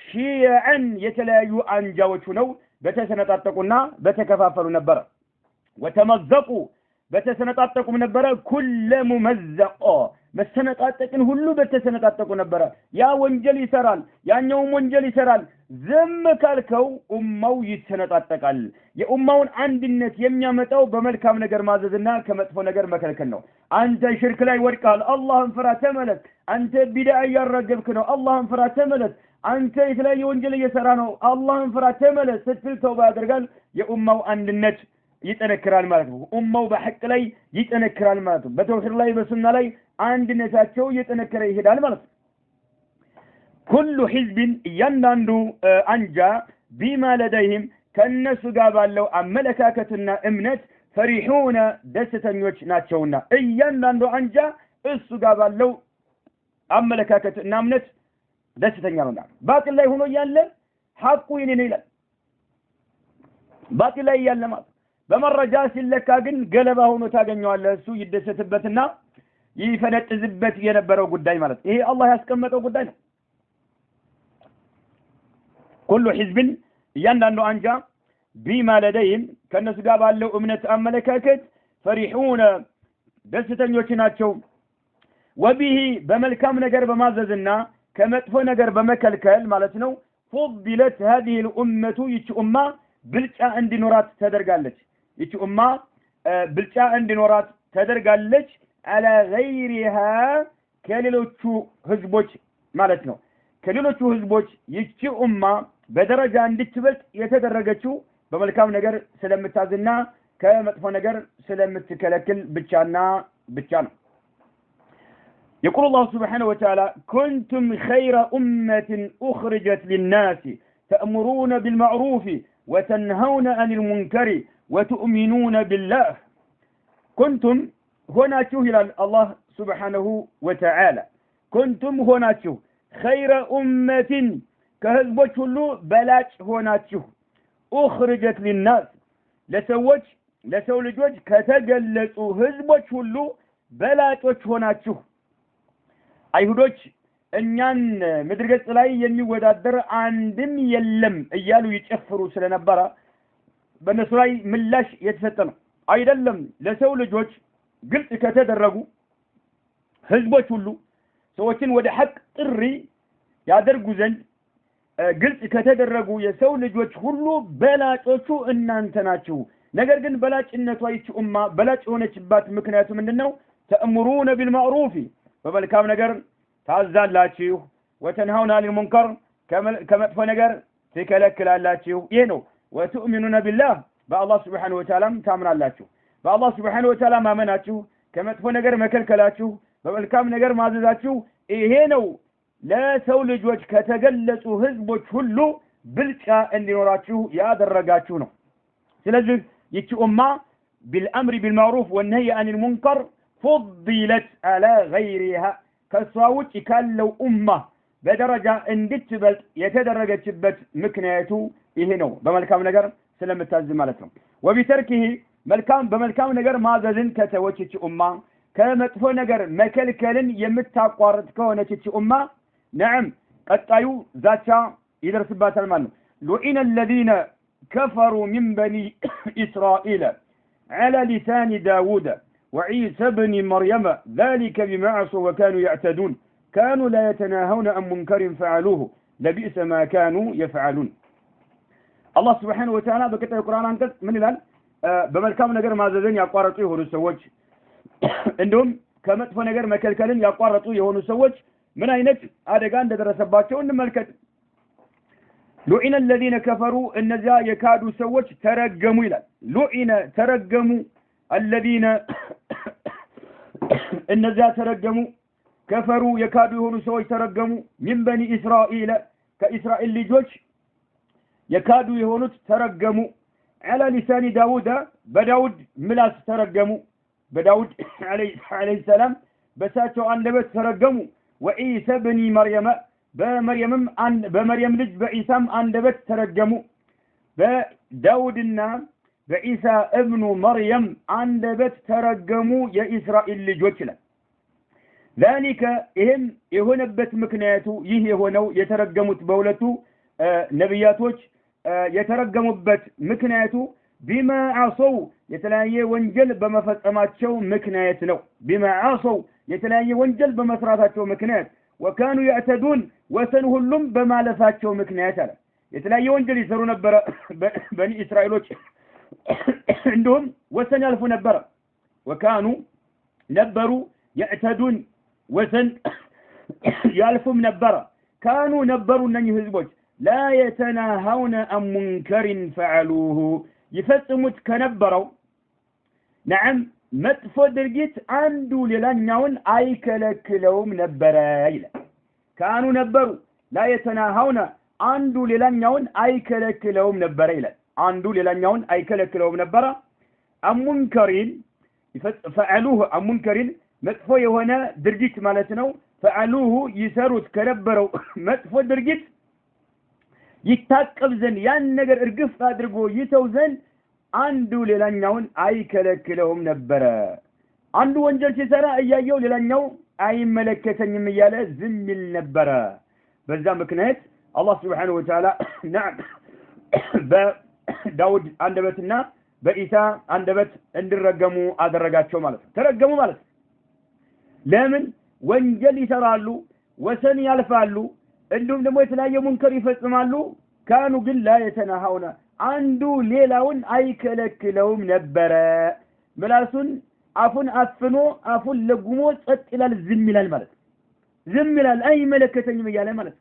ሺዓን የተለያዩ አንጃዎች ነው በተሰነጣጠቁና በተከፋፈሉ ነበር وتمزقوا በተሰነጣጠቁም ነበር كل ممزق መሰነጣጠቅን ሁሉ በተሰነጣጠቁ ነበር ያ ወንጀል ይሰራል ያኛው ወንጀል ይሰራል ዝም ካልከው ኡማው ይሰነጣጠቃል የኡማውን አንድነት የሚያመጣው በመልካም ነገር ማዘዝና ከመጥፎ ነገር መከልከል ነው አንተ ሽርክ ላይ ወድቃል አላህን ፍራ ተመለስ አንተ ቢድዓ ያረገብክ ነው አላህን ፍራ ተመለስ አንተ የተለያየ ወንጀል እየሰራ ነው አላህን ፍራ ተመለስ ስትል ተውባ ያደርጋል የኡማው አንድነት ይጠነክራል ማለት ነው ኡማው በሐቅ ላይ ይጠነክራል ማለት ነው በተውሂድ ላይ በሱና ላይ አንድነታቸው እየጠነከረ ይሄዳል ማለት ነው كل حزب ያንዳንዱ አንጃ بما لديهم ከነሱ ጋር ባለው አመለካከትና እምነት ፈሪሁና ደስተኞች ናቸውና ያንዳንዱ አንጃ እሱ ጋር ባለው አመለካከትና እምነት ደስተኛ ነውና ባጢል ላይ ሆኖ ያለ ሐቁ የኔ ነው ይላል ባጢል ላይ ያለ ማለት በመረጃ ሲለካ ግን ገለባ ሆኖ ታገኘዋለህ እሱ ይደሰትበትና ይፈነጥዝበት የነበረው ጉዳይ ማለት ይሄ አላህ ያስቀመጠው ጉዳይ ነው كل حزب ያንዳንዱ አንጃ بما لديهم ከነሱ ጋር ባለው እምነት አመለካከት فرحون ደስተኞች ናቸው وبه በመልካም ነገር በማዘዝና ከመጥፎ ነገር በመከልከል ማለት ነው فضلت هذه الامه ይቺ ኡማ ብልጫ እንዲኖራት ተደርጋለች ይቺ ኡማ ብልጫ እንዲኖራት ተደርጋለች على غيرها ከሌሎቹ ህዝቦች ማለት ነው ከሌሎቹ ህዝቦች ይቺ ኡማ በደረጃ እንድትበልጥ የተደረገችው በመልካም ነገር ስለምታዝና ከመጥፎ ነገር ስለምትከለክል ብቻና ብቻ ነው يقول الله سبحانه وتعالى كنتم خير أمة أخرجت للناس تأمرون بالمعروف وتنهون عن المنكر وتؤمنون بالله كنتم هنا إلى الله سبحانه وتعالى كنتم هنا خير أمة كهزبوش كله بلاش هنا أخرجت للناس لسولجوج كتجلسوا هزبوش كله بلاش هنا አይሁዶች እኛን ምድር ገጽ ላይ የሚወዳደር አንድም የለም እያሉ ይጨፍሩ ስለነበረ በእነሱ ላይ ምላሽ የተሰጠ ነው አይደለም ለሰው ልጆች ግልጽ ከተደረጉ ህዝቦች ሁሉ ሰዎችን ወደ ሐቅ ጥሪ ያደርጉ ዘንድ ግልጽ ከተደረጉ የሰው ልጆች ሁሉ በላጮቹ እናንተ ናችሁ ነገር ግን በላጭነቷ ይቺ ኡማ በላጭ ሆነችባት ምክንያቱ ምንድነው ተአምሩነ ቢልማዕሩፍ በመልካም ነገር ታዛላችሁ ወተንሃውና ዐኒል ሙንከር ከመጥፎ ነገር ትከለክላላችሁ ይሄ ነው ወቱእሚኑነ ቢላህ በአላህ Subhanahu Wa Ta'ala ታምናላችሁ በአላህ Subhanahu Wa Ta'ala ማመናችሁ ከመጥፎ ነገር መከልከላችሁ በመልካም ነገር ማዘዛችሁ ይሄ ነው ለሰው ልጆች ከተገለጹ ህዝቦች ሁሉ ብልጫ እንዲኖራችሁ ያደረጋችሁ ነው ስለዚህ ይቺ ኡማ بالامر بالمعروف والنهي عن المنكر فضلت على غيرها كسواوچ ካለው ኡማ በደረጃ እንድትበልጥ የተደረገችበት ምክንያቱ ይሄ ነው በመልካም ነገር ስለምታዝ ማለት ነው وبتركه በመልካም ነገር ማዘዝን ከተወችች ኡማ ከመጥፎ ነገር መከልከልን የምታቋርጥ ከሆነች ኡማ نعم ቀጣዩ ዛቻ ይደርስባታል ማለት ነው لعن الذين كفروا من بني إسرائيل على لسان داود وعيسى بن مريم ذلك بما عصوا وكانوا يعتدون كانوا لا يتناهون عن منكر فعلوه لبئس ما كانوا يفعلون الله سبحانه وتعالى بكتاب القرآن አንቀጽ ምን ይላል በመልካም ነገር ማዘዝን ያቋረጡ የሆኑ ሰዎች እንደውም ከመጥፎ ነገር መከልከልን ያቋረጡ የሆኑ ሰዎች ምን አይነት አደጋ እንደደረሰባቸው እንመልከት لعن الذين كفروا እነዚያ የካዱ ሰዎች ተረገሙ ይላል لعن ተረገሙ الذين እነዚያ ተረገሙ كفروا የካዱ የሆኑ ሰዎች ተረገሙ من بني إسرائيل ከእስራኤል ልጆች የካዱ የሆኑት ተረገሙ على لسان داود በዳውድ ምላስ ተረገሙ በዳውድ عليه السلام በሳቸው አንደበት ተረገሙ وعيسى بن مريم በመርየም ልጅ በኢሳም አንደበት ተረገሙ በዳውድና በኢሳ ابن مريم አንደበት ተረገሙ የእስራኤል ልጆች ይላል ذلك ይህም የሆነበት ምክንያቱ ይህ የሆነው የተረገሙት በሁለቱ ነብያቶች የተረገሙበት ምክንያቱ بما عصوا የተለያየ ወንጀል በመፈጸማቸው ምክንያት ነው بما عصوا የተለያየ ወንጀል በመስራታቸው ምክንያት وكانوا يعتدون ወሰን ሁሉም በማለፋቸው ምክንያት አለ የተለያየ ወንጀል ይሰሩ ነበር በኒ እስራኤሎች እንደውም ወሰን ያልፉ ነበር وكانوا ነበሩ يعتدون ወሰን ያልፉም ነበር كانوا ነበሩ እነኚህ ህዝቦች لا يتناهون عن منكر فعلوه ይፈጽሙት ከነበረው نعم መጥፎ ድርጊት አንዱ ሌላኛውን አይከለክለውም ነበር ይላል ካኑ ነበሩ لا يتناهون አንዱ ሌላኛውን አይከለክለውም ነበር ይላል አንዱ ሌላኛውን አይከለክለውም ነበር አሙንከሪን فعلوه አሙንከሪን መጥፎ የሆነ ድርጊት ማለት ነው فعلوه ይሰሩት ከነበረው መጥፎ ድርጊት ይታቀብ ዘንድ ያን ነገር እርግፍ አድርጎ ይተው ዘንድ አንዱ ሌላኛውን አይከለክለውም ነበር አንዱ ወንጀል ሲሰራ እያየው ሌላኛው አይመለከተኝም እያለ ዝም ይል ነበር በዛ ምክንያት አላህ Subhanahu Wa Ta'ala نعم በዳውድ አንደበትና በኢሳ አንደበት እንዲረገሙ አደረጋቸው ማለት ነው ተረገሙ ማለት ለምን ወንጀል ይሰራሉ ወሰን ያልፋሉ እንዲሁም ደግሞ የተለያየ ሙንከር ይፈጽማሉ ካኑ ግን لا يتناهون አንዱ ሌላውን አይከለክለውም ነበር ምላሱን አፉን አፍኖ አፉን ለጉሞ ጸጥ ይላል ዝም ይላል ማለት ዝም ይላል አይመለከተኝም እያለ ማለት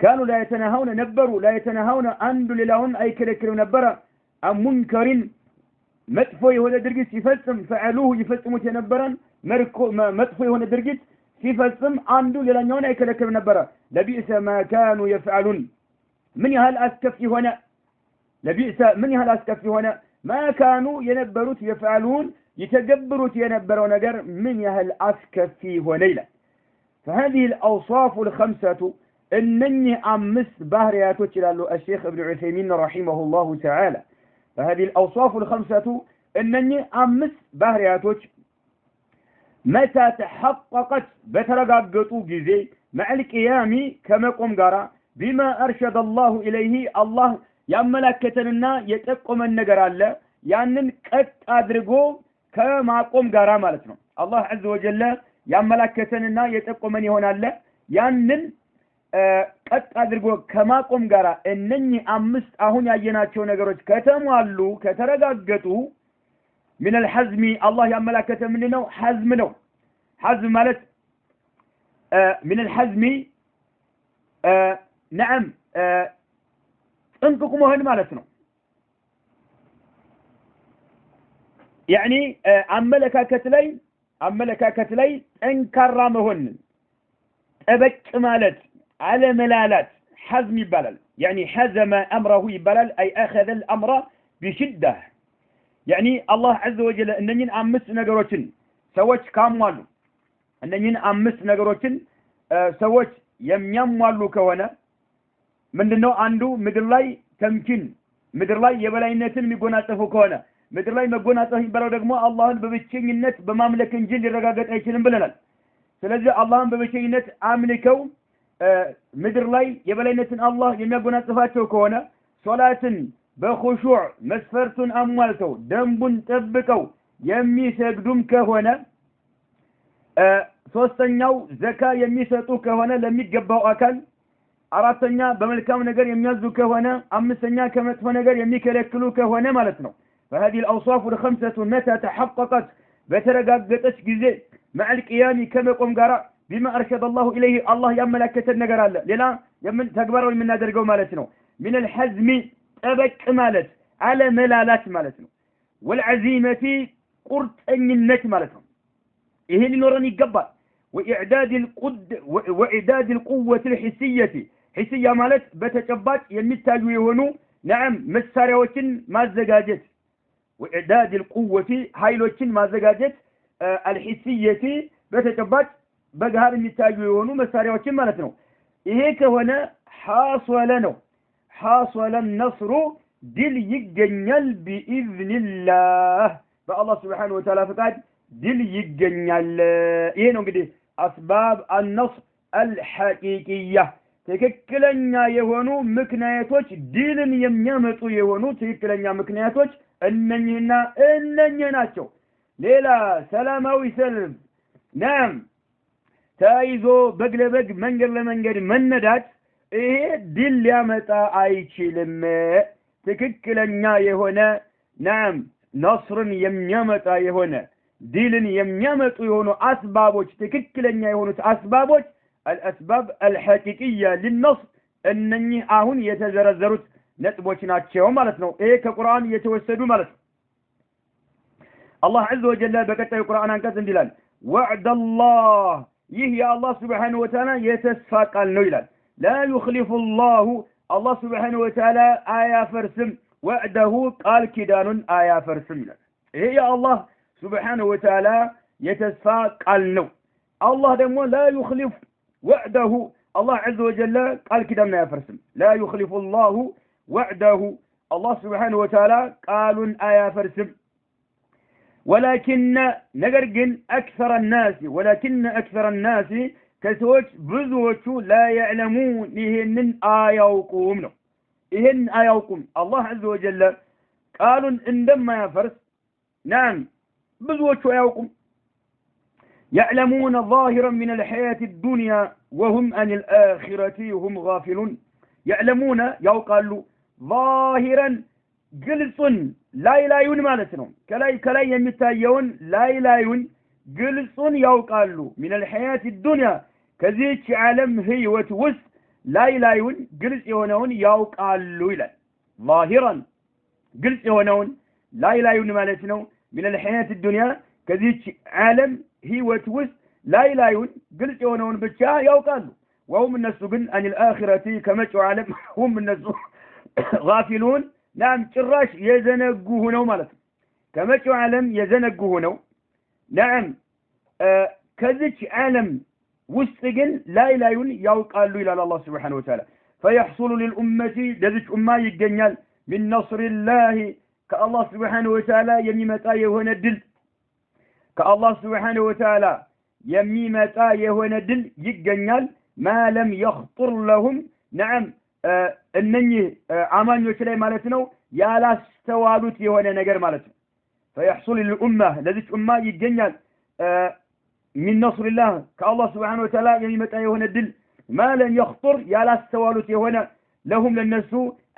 كانوا لا يتناهون ነበሩ لا يتناهون አንዱ ሌላውን አይከለክለው ነበር አሙንከሪን መጥፎ የሆነ ድርጊት ሲፈጽም فعلوه ይፈጽሙት የነበረን መጥፎ የሆነ ድርጊት ሲፈጽም አንዱ ሌላኛውን አይከለክልም ነበር ለቢእሰ ما كانوا يفعلون ምን ያህል አስከፊ ሆነ ለቢእሰ ምን ያህል አስከፊ ሆነ ما كانوا የነበሩት يفعلون يتجبروا የነበረው ነገር ምን ያህል አስከፊ ሆነ ይላል فهذه الأوصاف الخمسة إنني أمس بهرياتك إلى الشيخ ابن عثيمين رحمه الله تعالى فهذه الأوصاف الخمسة إنني أمس بهرياتك متى تحققت بترقاقتو جزي مع القيام كما قم قرأ بما أرشد الله إليه الله يملكتنا يتقم النقر الله يعني كت أدرقو كما قم قرأ مالتنا الله عز وجل يملكتنا يتقمني هنا الله يعني ቀጥ አድርጎ ከማቆም ጋራ እነኚህ አምስት አሁን ያየናቸው ነገሮች ከተሟሉ ከተረጋገጡ من الحزم الله ያመላከተ ምንድነው حزم ነው حزم ማለት من الحزم نعم ጥንቁቅ መሆን ማለት ነው يعني አመለካከት ላይ ጠንካራ መሆን ጠበቅ ማለት على ملالات حزم يبالل يعني حزم أمره يبالل أي أخذ الأمر بشدة يعني الله عز وجل أنني أمس نجروتن سوتش كاموالو أنني أمس نجروتن سوتش يموالو كوانا من دنو عنده مدرلاي تمكين مدرلاي يبلاينتن ميقوناته كوانا مدرلاي ميقوناته يبالو دقمو الله ببتشين النت بمملك انجل الرقاقات ايشن بلنال سلزي الله ببتشين النت عاملكو ምድር ላይ የበላይነትን አላህ የሚያጎናጽፋቸው ከሆነ ሶላትን በኹሹዕ መስፈርቱን አሟልተው ደንቡን ጠብቀው የሚሰግዱም ከሆነ ሶስተኛው ዘካ የሚሰጡ ከሆነ ለሚገባው አካል አራተኛ በመልካም ነገር የሚያዙ ከሆነ አምስተኛ ከመጥፎ ነገር የሚከለክሉ ከሆነ ማለት ነው فهذه الأوصاف الخمسة متى تحققت بترغاغطش ጊዜ مع القيام كما قم ጋራ بما أرشد الله إليه الله يملكت النجار الله للا يمن تكبروا من نادرجو مالتنا من الحزم أبك مالت على ملالات مالتنا والعزيمة قرط أن النت مالتنا إيه اللي نوراني قبل وإعداد القوة الحسية حسية مالت بتجبات يمتاجوا يهونو نعم مساريوتين ما زجاجت وإعداد القوة هايلوتين ما زجاجت الحسية بتجبات በጋር የሚታዩ የሆኑ መሳሪያዎችን ማለት ነው ይሄ ከሆነ حاصل النصر ድል ይገኛል بإذن الله በአላህ Subhanahu Wa Ta'ala ፈቃድ ድል ይገኛል ይሄ ነው እንግዲህ أسباب النصر الحقيقية ትክክለኛ የሆኑ ምክንያቶች ድልን የሚያመጡ የሆኑ ትክክለኛ ምክንያቶች እነኚህ ናቸው ሌላ ሰላማዊ ሰልፍ نعم ታይዞ በግለበግ መንገድ ለመንገድ መነዳት ይሄ ድል ሊያመጣ አይችልም ትክክለኛ የሆነ نعم ነስርን የሚያመጣ የሆነ ድልን የሚያመጡ የሆኑ አስባቦች ትክክለኛ የሆኑት አስባቦች الاسباب الحقيقيه للنصر እነኚህ አሁን የተዘረዘሩት ነጥቦች ናቸው ማለት ነው ይሄ ከቁርአን የተወሰዱ ማለት ነው አላህ عز وجل በቀጣዩ ቁርአን አንቀጽ እንዲላል وعد الله ይህ የአላህ Subhanahu Wa Ta'ala የተስፋ ቃል ነው ይላል لا يخلف الله الله Subhanahu Wa Ta'ala አያፈርስም وعده ቃል ኪዳኑን አያፈርስም ይላል ይሄ የአላህ Subhanahu Wa Ta'ala የተስፋ ቃል ነው አላህ ደግሞ لا يخلف وعده الله عز وجل ቃል ኪዳኑን አያፈርስም لا يخلف الله وعده الله Subhanahu Wa Ta'ala ቃሉን አያፈርስም ولكن نجرجن أكثر الناس كسوج بزوج لا يعلمون إهن آيوكم له إهن آيوكم الله عز وجل قالوا عندما يفرس نعم بزوج آيوكم يعلمون ظاهرا من الحياة الدنيا وهم عن الآخرة هم غافلون يعلمون يقالوا ظاهرا ግልጹን ላይላዩን ማለት ነው ከላይ የሚታየውን ላይላዩን ግልጹን ያውቃሉ من الحياة الدنيا ከዚህች ዓለም ህይወት ውስጥ ላይላዩን ግልጽ የሆነውን ያውቃሉ ይላል ظاهرا ግልጽ የሆነውን ላይላዩን ማለት ነው من الحياة الدنيا ከዚች ዓለም ህይወት ውስጥ ላይላዩን ግልጽ የሆነውን ብቻ ያውቃሉ ወሁም እነሱ ግን عن الآخرة ከመጪው ዓለም هم እነሱ غافلون ናም ጭራሽ የዘነጉ ሆነው ማለት ነው ከመጪው ዓለም የዘነጉ ሆነው ናም ከዚች ዓለም ውስጥ ግን ላይላዩን ያውቃሉ ይላል አላህ Subhanahu Wa Ta'ala فيحصل للأمة ለዚች ኡማ ይገኛል من نصر الله ከአላህ Subhanahu Wa Ta'ala የሚመጣ የሆነ ድል ከአላህ Subhanahu Wa Ta'ala የሚመጣ የሆነ ድል ይገኛል ما لم يخطر لهم نعم እነኚህ አማኞች ላይ ማለት ነው ያላስተዋሉት የሆነ ነገር ማለት ነው فيحصل للأمة ለዚች ኡማ ይገኛል من نصر الله كالله سبحانه وتعالى የሚመጣ የሆነ ድል ما لم يخطر ያላስተዋሉት የሆነ لهم ለነሱ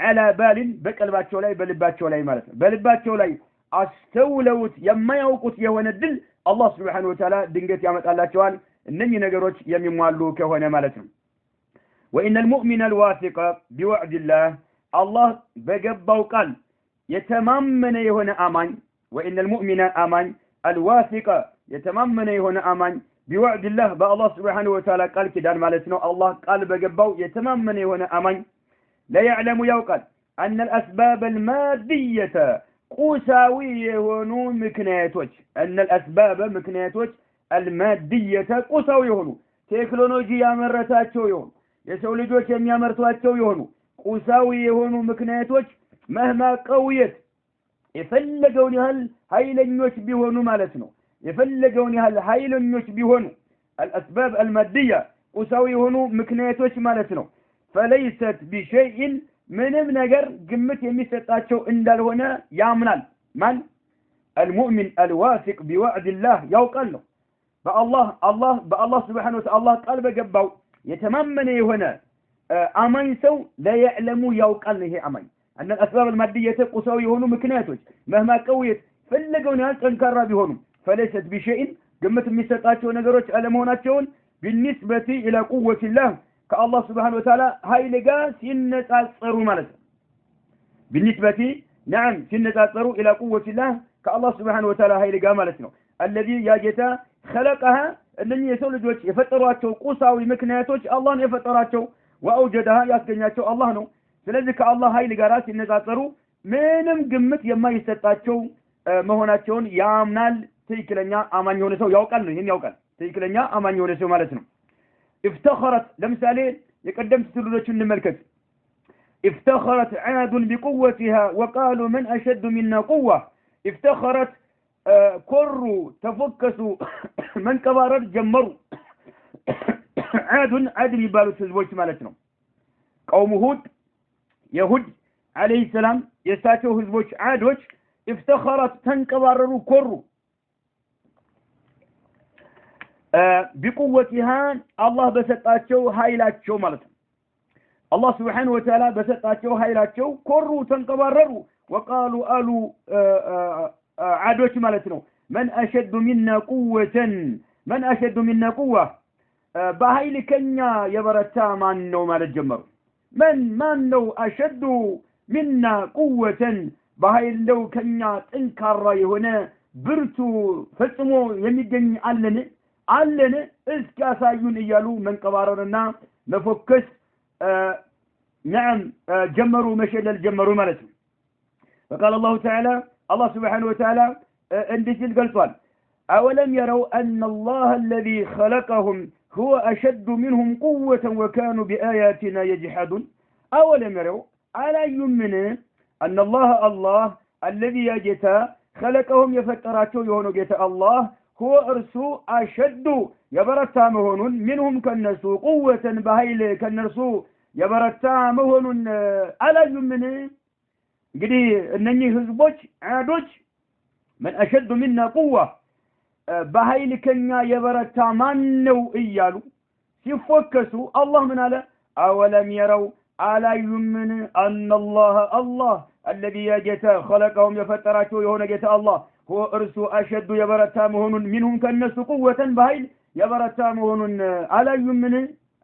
على بال በቀልባቸው ላይ በልባቸው ላይ ማለት ነው በልባቸው ላይ አስተውለውት የማያውቁት የሆነ ድል አላህ Subhanahu Wa Ta'ala ድንገት ያመጣላቸዋል እነኚህ ነገሮች የሚሟሉ ከሆነ ማለት ነው وإن المؤمن الواثق بوعد الله الله በገባው ቃል የተማመነ የሆነ አማኝ وإن المؤمن አማኝ الواثق የተማመነ የሆነ አማኝ بوعد الله بالله سبحانه وتعالى ቃል ኪዳን ማለት ነው አላህ ቃል በገባው የተማመነ የሆነ አማኝ لا يعلم يوقد أن الأسباب المادية ቁሳዊ የሆኑ ምክንያቶች أن الأسباب ምክንያቶች المادية ቁሳዊ የሆኑ ቴክኖሎጂ ያመረታቸው የሆኑ የሰው ልጆች የሚያመርቷቸው የሆኑ ቁሳዊ የሆኑ ምክንያቶች مهما قويت የፈለገውን ያህል ኃይለኞች ቢሆኑ ማለት ነው የፈለገውን ያህል ኃይለኞች ቢሆኑ الأسباب المادية ቁሳዊ የሆኑ ምክንያቶች ማለት ነው فليست بشيء ምንም ነገር ግምት የሚሰጣቸው እንዳልሆነ ያምናል ማን المؤمن الواثق بوعد الله ያውቃል ነው በአላህ Subhanahu Wa Ta'ala ቃል በገባው የተማመነ የሆነ አማኝ ሰው لا يعلم ያውቃል ይሄ አማኝ أن الأسباب المادية ቁሳዊ የሆኑ ምክንያቶች مهما قويت ፈለገውን ያህል ጠንካራ ቢሆኑ فليست بشيء ግምት የሚሰጣቸው ነገሮች አለመሆናቸውን بالنسبة إلى قوة الله كالله سبحانه وتعالى هاي لقى سنتاثروا مالته بالنسبة نعم سنتاثروا إلى قوة الله كالله سبحانه وتعالى هاي لقى مالتنا الذي يجتا خلقها الذي يسول جوج يفتراتشو قصاوي مكنياتوش الله يفتراتشو وأوجدها يسكنياتشو الله نو ስለዚህ ከአላህ ኃይል ጋር ሲነጻጸሩ ምንም ግምት የማይሰጣቸው መሆናቸውን ያምናል ትክክለኛ አማኝ የሆነ ሰው ያውቃል ነው ይሄን ያውቃል ትክክለኛ አማኝ የሆነ ሰው ማለት ነው افتخرت ለምሳሌ የቀደምት ትውልዶችን እንመልከት افتخرت عاد بقوتها وقالوا من أشد منا قوة افتخرت كروا تفكسوا من كبارات جمروا عاد يبالوا ህዝቦች ማለት ነው قوم هود يهود عليه السلام የሳቸው ህዝቦች عادዎች افتخرت ተንቀባረሩ ኮሩ بقوتها الله በሰጣቸው ኃይላቸው ማለት ነው الله سبحانه وتعالى በሰጣቸው ኃይላቸው ኮሩ ተንቀባረሩ وقالوا قالوا عادዎች ማለት ነው من أشد منا قوة من أشد منا قوة በኃይል ከኛ የበረታ ማን ነው ማለት ጀመሩ ማን ነው أشد منا قوة በኃይል ነው ከኛ ጠንካራ የሆነ ብርቱ ፈጽሞ የሚገኝ አለን እስኪያሳዩን እያሉ መንቀባረርና መፎከስ نعم جمروا مشلل جمروا ማለት ነው فقال الله تعالى الله سبحانه وتعالى እንዲል ገልጿል أولم يروا أن الله الذي خلقهم هو أشد منهم قوة وكانوا بآياتنا يجحدون أولم يروا على يمن أن الله الذي يجتا خلقهم يفتراቸው የሆነው ጌታ الله هو أرسو أشد يبرتا مهونون منهم كالنسو قوة بهيل كالنسو يبرتا مهونون على يمن እንግዲህ እነኚህ ህዝቦች ዓዶች من أشد منا قوة بهيل كنيا يبرتا ማን ነው እያሉ ሲፎከሱ الله ምን አለ أولم يروا على يمن أن الله الذي يجتا خلقهم يفتراቸው የሆነ ጌታ الله هو أرسو أشد يبرتا مهون منهم كالناس قوة بهيل يبرتا مهون على يمن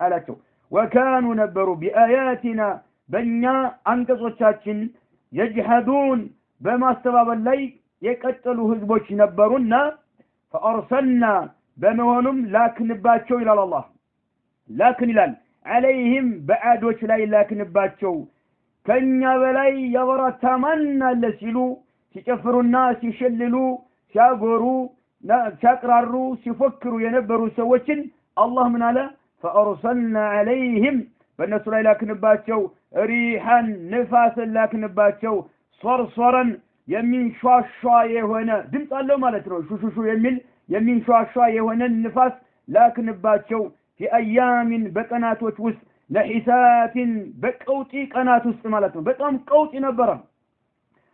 አላቸው وكانوا نبروا بآياتنا بنيا አንቀጾቻችን يجحدون በማስተባበል ላይ የቀጠሉ ህዝቦች ነበሩና فأرسلنا بمهنم لكن باتشو إلى الله لكن إلال عليهم بعادوش لا لكن باتشو كنيا بلاي يورا تمنى لسيلو سيكفروا الناس يشللوا سيقروا سيقرروا سيفكروا ينبروا سوچن الله من على فأرسلنا عليهم فالناس لا لكن باتشو ريحا نفاسا لكن باتشو صرصرا يمين شواشوا يهونا دمت الله مالترو شو يمين شواشوا يهونا النفاس لكن باتشو في أيام بقنات وتوس نحسات بقوتي قنات وس مالتو بقام قوتي نبرا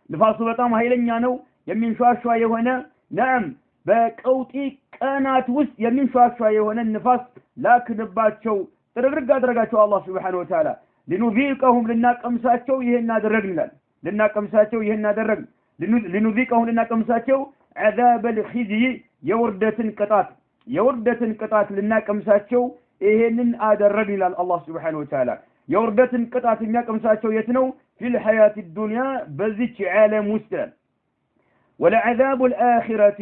نفاسو بقام هايلن يانو يمين شواشوا يهونا نعم بقوتي قنات وس يمين شواشوا يهونا النفاس لكن باتشو ترغرغ ادرغاچو الله سبحانه وتعالى لنذيقهم لناقمساچو ይሄን አደረግንላል لناقمساچو ይሄን አደረግ لنذيقهم لناقمساچو عذاب الخزي የውርደትን ቅጣት لناقمساچو ይሄንን አደረግንላል الله سبحانه وتعالى የውርደትን ቅጣት የሚያቀምሳቸው የት ነው في الحياة الدنيا በዚች ዓለም ውስጥ ولعذاب الآخرة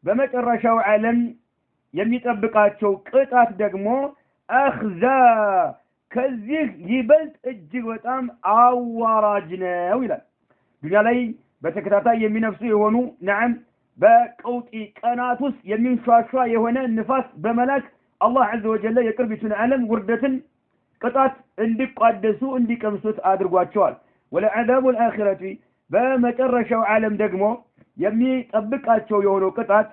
በመጨረሻው ዓለም የሚጠብቃቸው ቅጣት ደግሞ አኽዛ ከዚህ ይበልጥ እጅግ በጣም አዋራጅ ነው ይላል ዱንያ ላይ በተከታታይ የሚነፍሱ የሆኑ ነዓም በቀውጢ ቀናት ውስጥ የሚንሿሿ የሆነ ንፋስ በመላክ አላህ ዐዘ ወጀል የቅርቢቱን ዓለም ውርደትን ቅጣት እንዲቋደሱ እንዲቀምሱት አድርጓቸዋል ወለዐዛቡ الآخرة በመጨረሻው ዓለም ደግሞ የሚጠብቃቸው የሆነው ቅጣት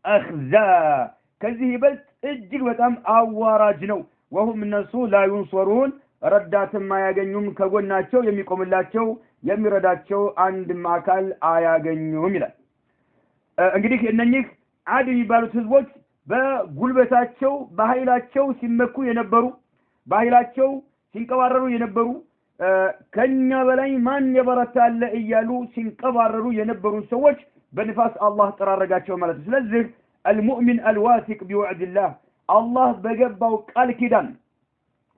አኽዛ ከዚህ ይበልጥ እጅግ በጣም አዋራጅ ነው وهم الناس لا ينصرون ረዳትም አያገኙም ከጎናቸው የሚቆምላቸው የሚረዳቸው አንድም አካል አያገኙም ይላል እንግዲህ እነኚህ ዓድ የሚባሉት ህዝቦች በጉልበታቸው በኃይላቸው ሲመኩ የነበሩ በኃይላቸው ሲንቀባረሩ የነበሩ ከኛ በላይ ማን የበረታለ እያሉ ሲንቀባረሩ የነበሩ ሰዎች በንፋስ አላህ ተራረጋቸው ማለት ነው ስለዚህ المؤمن الواثق بوعد الله الله بجبوا قال كدان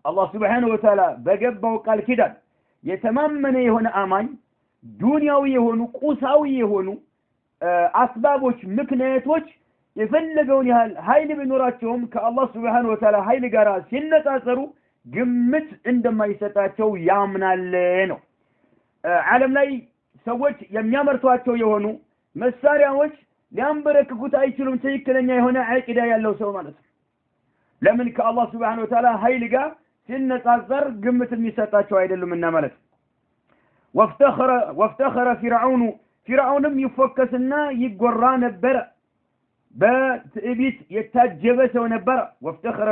الله سبحانه وتعالى بجبوا قال كدان يتممن يهون آمان دنياوي يهون قوساوي يهون أسبابوش مكنيتوش يفلقون هايل بنوراتهم كالله سبحانه وتعالى هايل قرا سنة أثروا قمت عندما يستاتوا يامنا لينو عالم لاي سوش يميامرتواتوا يهونو مسارياوش ሊያንበረክኩት አይችሉም ትክክለኛ የሆነ አቂዳ ያለው ሰው ማለት ነው ለምን ከአላህ Subhanahu Wa Ta'ala ኃይል ጋር ሲነጻጸር ግምት የሚሰጣቸው አይደሉምና ማለት وافتخر فرعونም ይፎከስና ይጎራ ነበር በትዕቢት የታጀበ ሰው ነበር وافتخر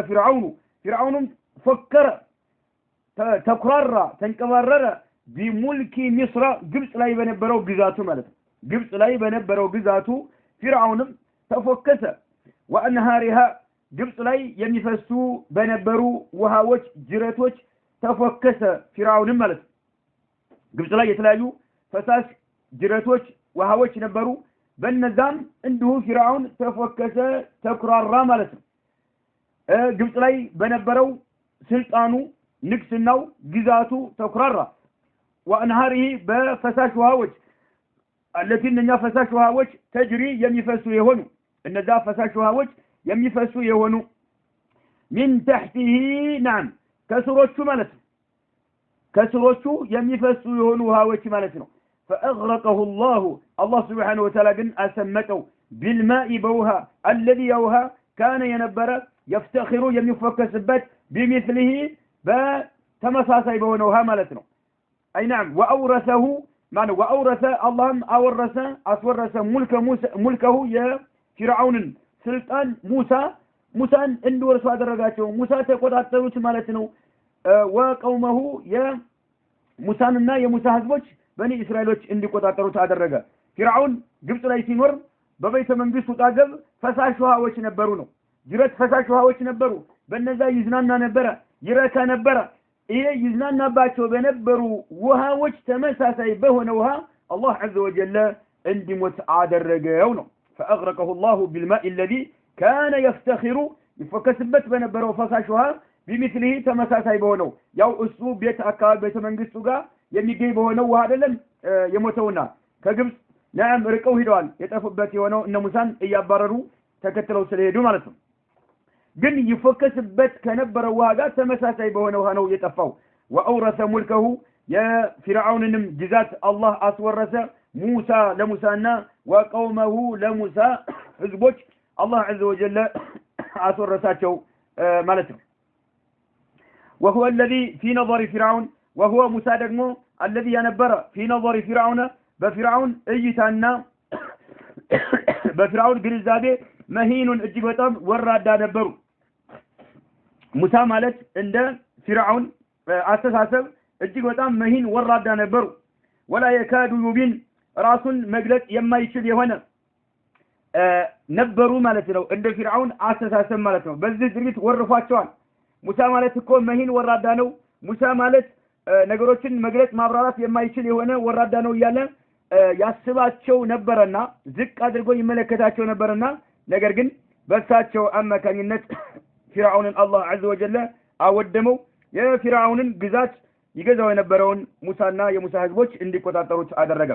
فرعونም فكر ተኩራራ ተንቀባረረ بملك مصر ግብጽ ላይ በነበረው ግዛቱ ማለት ነው ግብጽ ላይ በነበረው ግዛቱ فرعونم ተፎከሰ وانهارها ግብጽ ላይ የሚፈሱ በነበሩ ውሃዎች ጅረቶች ተፎከሰ فرعونم ማለት ግብጽ ላይ የተለያዩ ፈሳሽ ጅረቶች ውሃዎች ነበሩ በእነዛም እንዲሁ فرعون ተፎከሰ ተኩራራ ማለት ነው ግብጽ ላይ በነበረው ስልጣኑ ንግስናው ግዛቱ ተኩራራ وانهاره በፈሳሽ ውሃዎች التي نኛ ፈሳሽ ውሃዎች تجري የሚፈሱ የሆኑ እነዛ ፈሳሽ ውሃዎች የሚፈሱ የሆኑ من تحته نعم ከስሮቹ ማለት ነው ከስሮቹ የሚፈሱ የሆኑ ውሃዎች ማለት ነው فاغرقه الله سبحانه وتعالى ግን አሰመጠው بالماء بوها الذي يوها كان ينبر يفتخر የሚፈከስበት بمثله በተመሳሳይ በሆነው ውሃ ማለት ነው اي نعم واورثه ما وأورث اللهم أسورث ملكه يا فرعون سلطان موسى اندورسوا አደረጋቸው موسى ተቆጣጠሩት ማለት ነው وقومه يا موسىና የሙሳ ህዝቦች በኒ እስራኤሎች እንዲቆጣጠሩት አደረገ فرعون ግብጽ ላይ ሲኖር በቤተ መንግስቱ ጣገብ ፈሳሽ ውሃዎች ነበሩ ነው ጅረት ፈሳሽ ውሃዎች ነበሩ በእነዛ ይዝናና ነበር ይረካ ነበር ይሄ ይዝናናባቸው በነበሩ ውሃዎች ተመሳሳይ በሆነ ውሃ አላህ عز وجل እንዲሞት አደረገው ነው فاغرقه الله بالماء الذي كان يفتخر يفكسበት በነበረው ፈሳሽ ውሃ بمثله ተመሳሳይ በሆነው ያው እሱ ቤት አካባቢ ቤተ መንግስቱ ጋር የሚገኝ በሆነው ውሃ አይደለም የሞተውና ከግብጽ نعم ركوا هدوان يتفبت يونو إن موسى يابرروا تكتلوا سليدو مالتهم ግን ይፈከስበት ከነበረው ዋጋ ተመሳሳይ በሆነ ውሃ ነው የጠፋው ወአውረሰ ሙልከሁ የፊርዓውንንም ግዛት አላህ አስወረሰ ሙሳ ለሙሳና ወቀውመሁ ለሙሳ ህዝቦች አላህ عز وجل አስወረሳቸው ማለት ነው وهو الذي في نظر فرعون وهو موسى ደግሞ الذي ينبر في نظر فرعون በፊርዓውን እይታና በፊርዓውን ግንዛቤ መሂኑን እጅግ በጣም ወራዳ ነበሩ ሙሳ ማለት እንደ ፊርዓውን አስተሳሰብ እጅግ በጣም መሂን ወራዳ ነበሩ ወላ የካዱ ዩቢን ራሱን መግለጽ የማይችል የሆነ ነበሩ ማለት ነው እንደ ፊርዓውን አስተሳሰብ ማለት ነው በዚህ ድርጊት ወርፏቸዋል ሙሳ ማለት እኮ መሂን ወራዳ ነው ሙሳ ማለት ነገሮችን መግለጽ ማብራራት የማይችል የሆነ ወራዳ ነው እያለ ያስባቸው ነበርና ዝቅ አድርጎ ይመለከታቸው ነበርና ነገር ግን በሳቸው አማካኝነት ፊርዓውንን አላህ عز وجل አወደመው የፊርዓውንን ግዛት ይገዛው የነበረውን ሙሳና የሙሳ ህዝቦች እንዲቆጣጠሩት አደረገ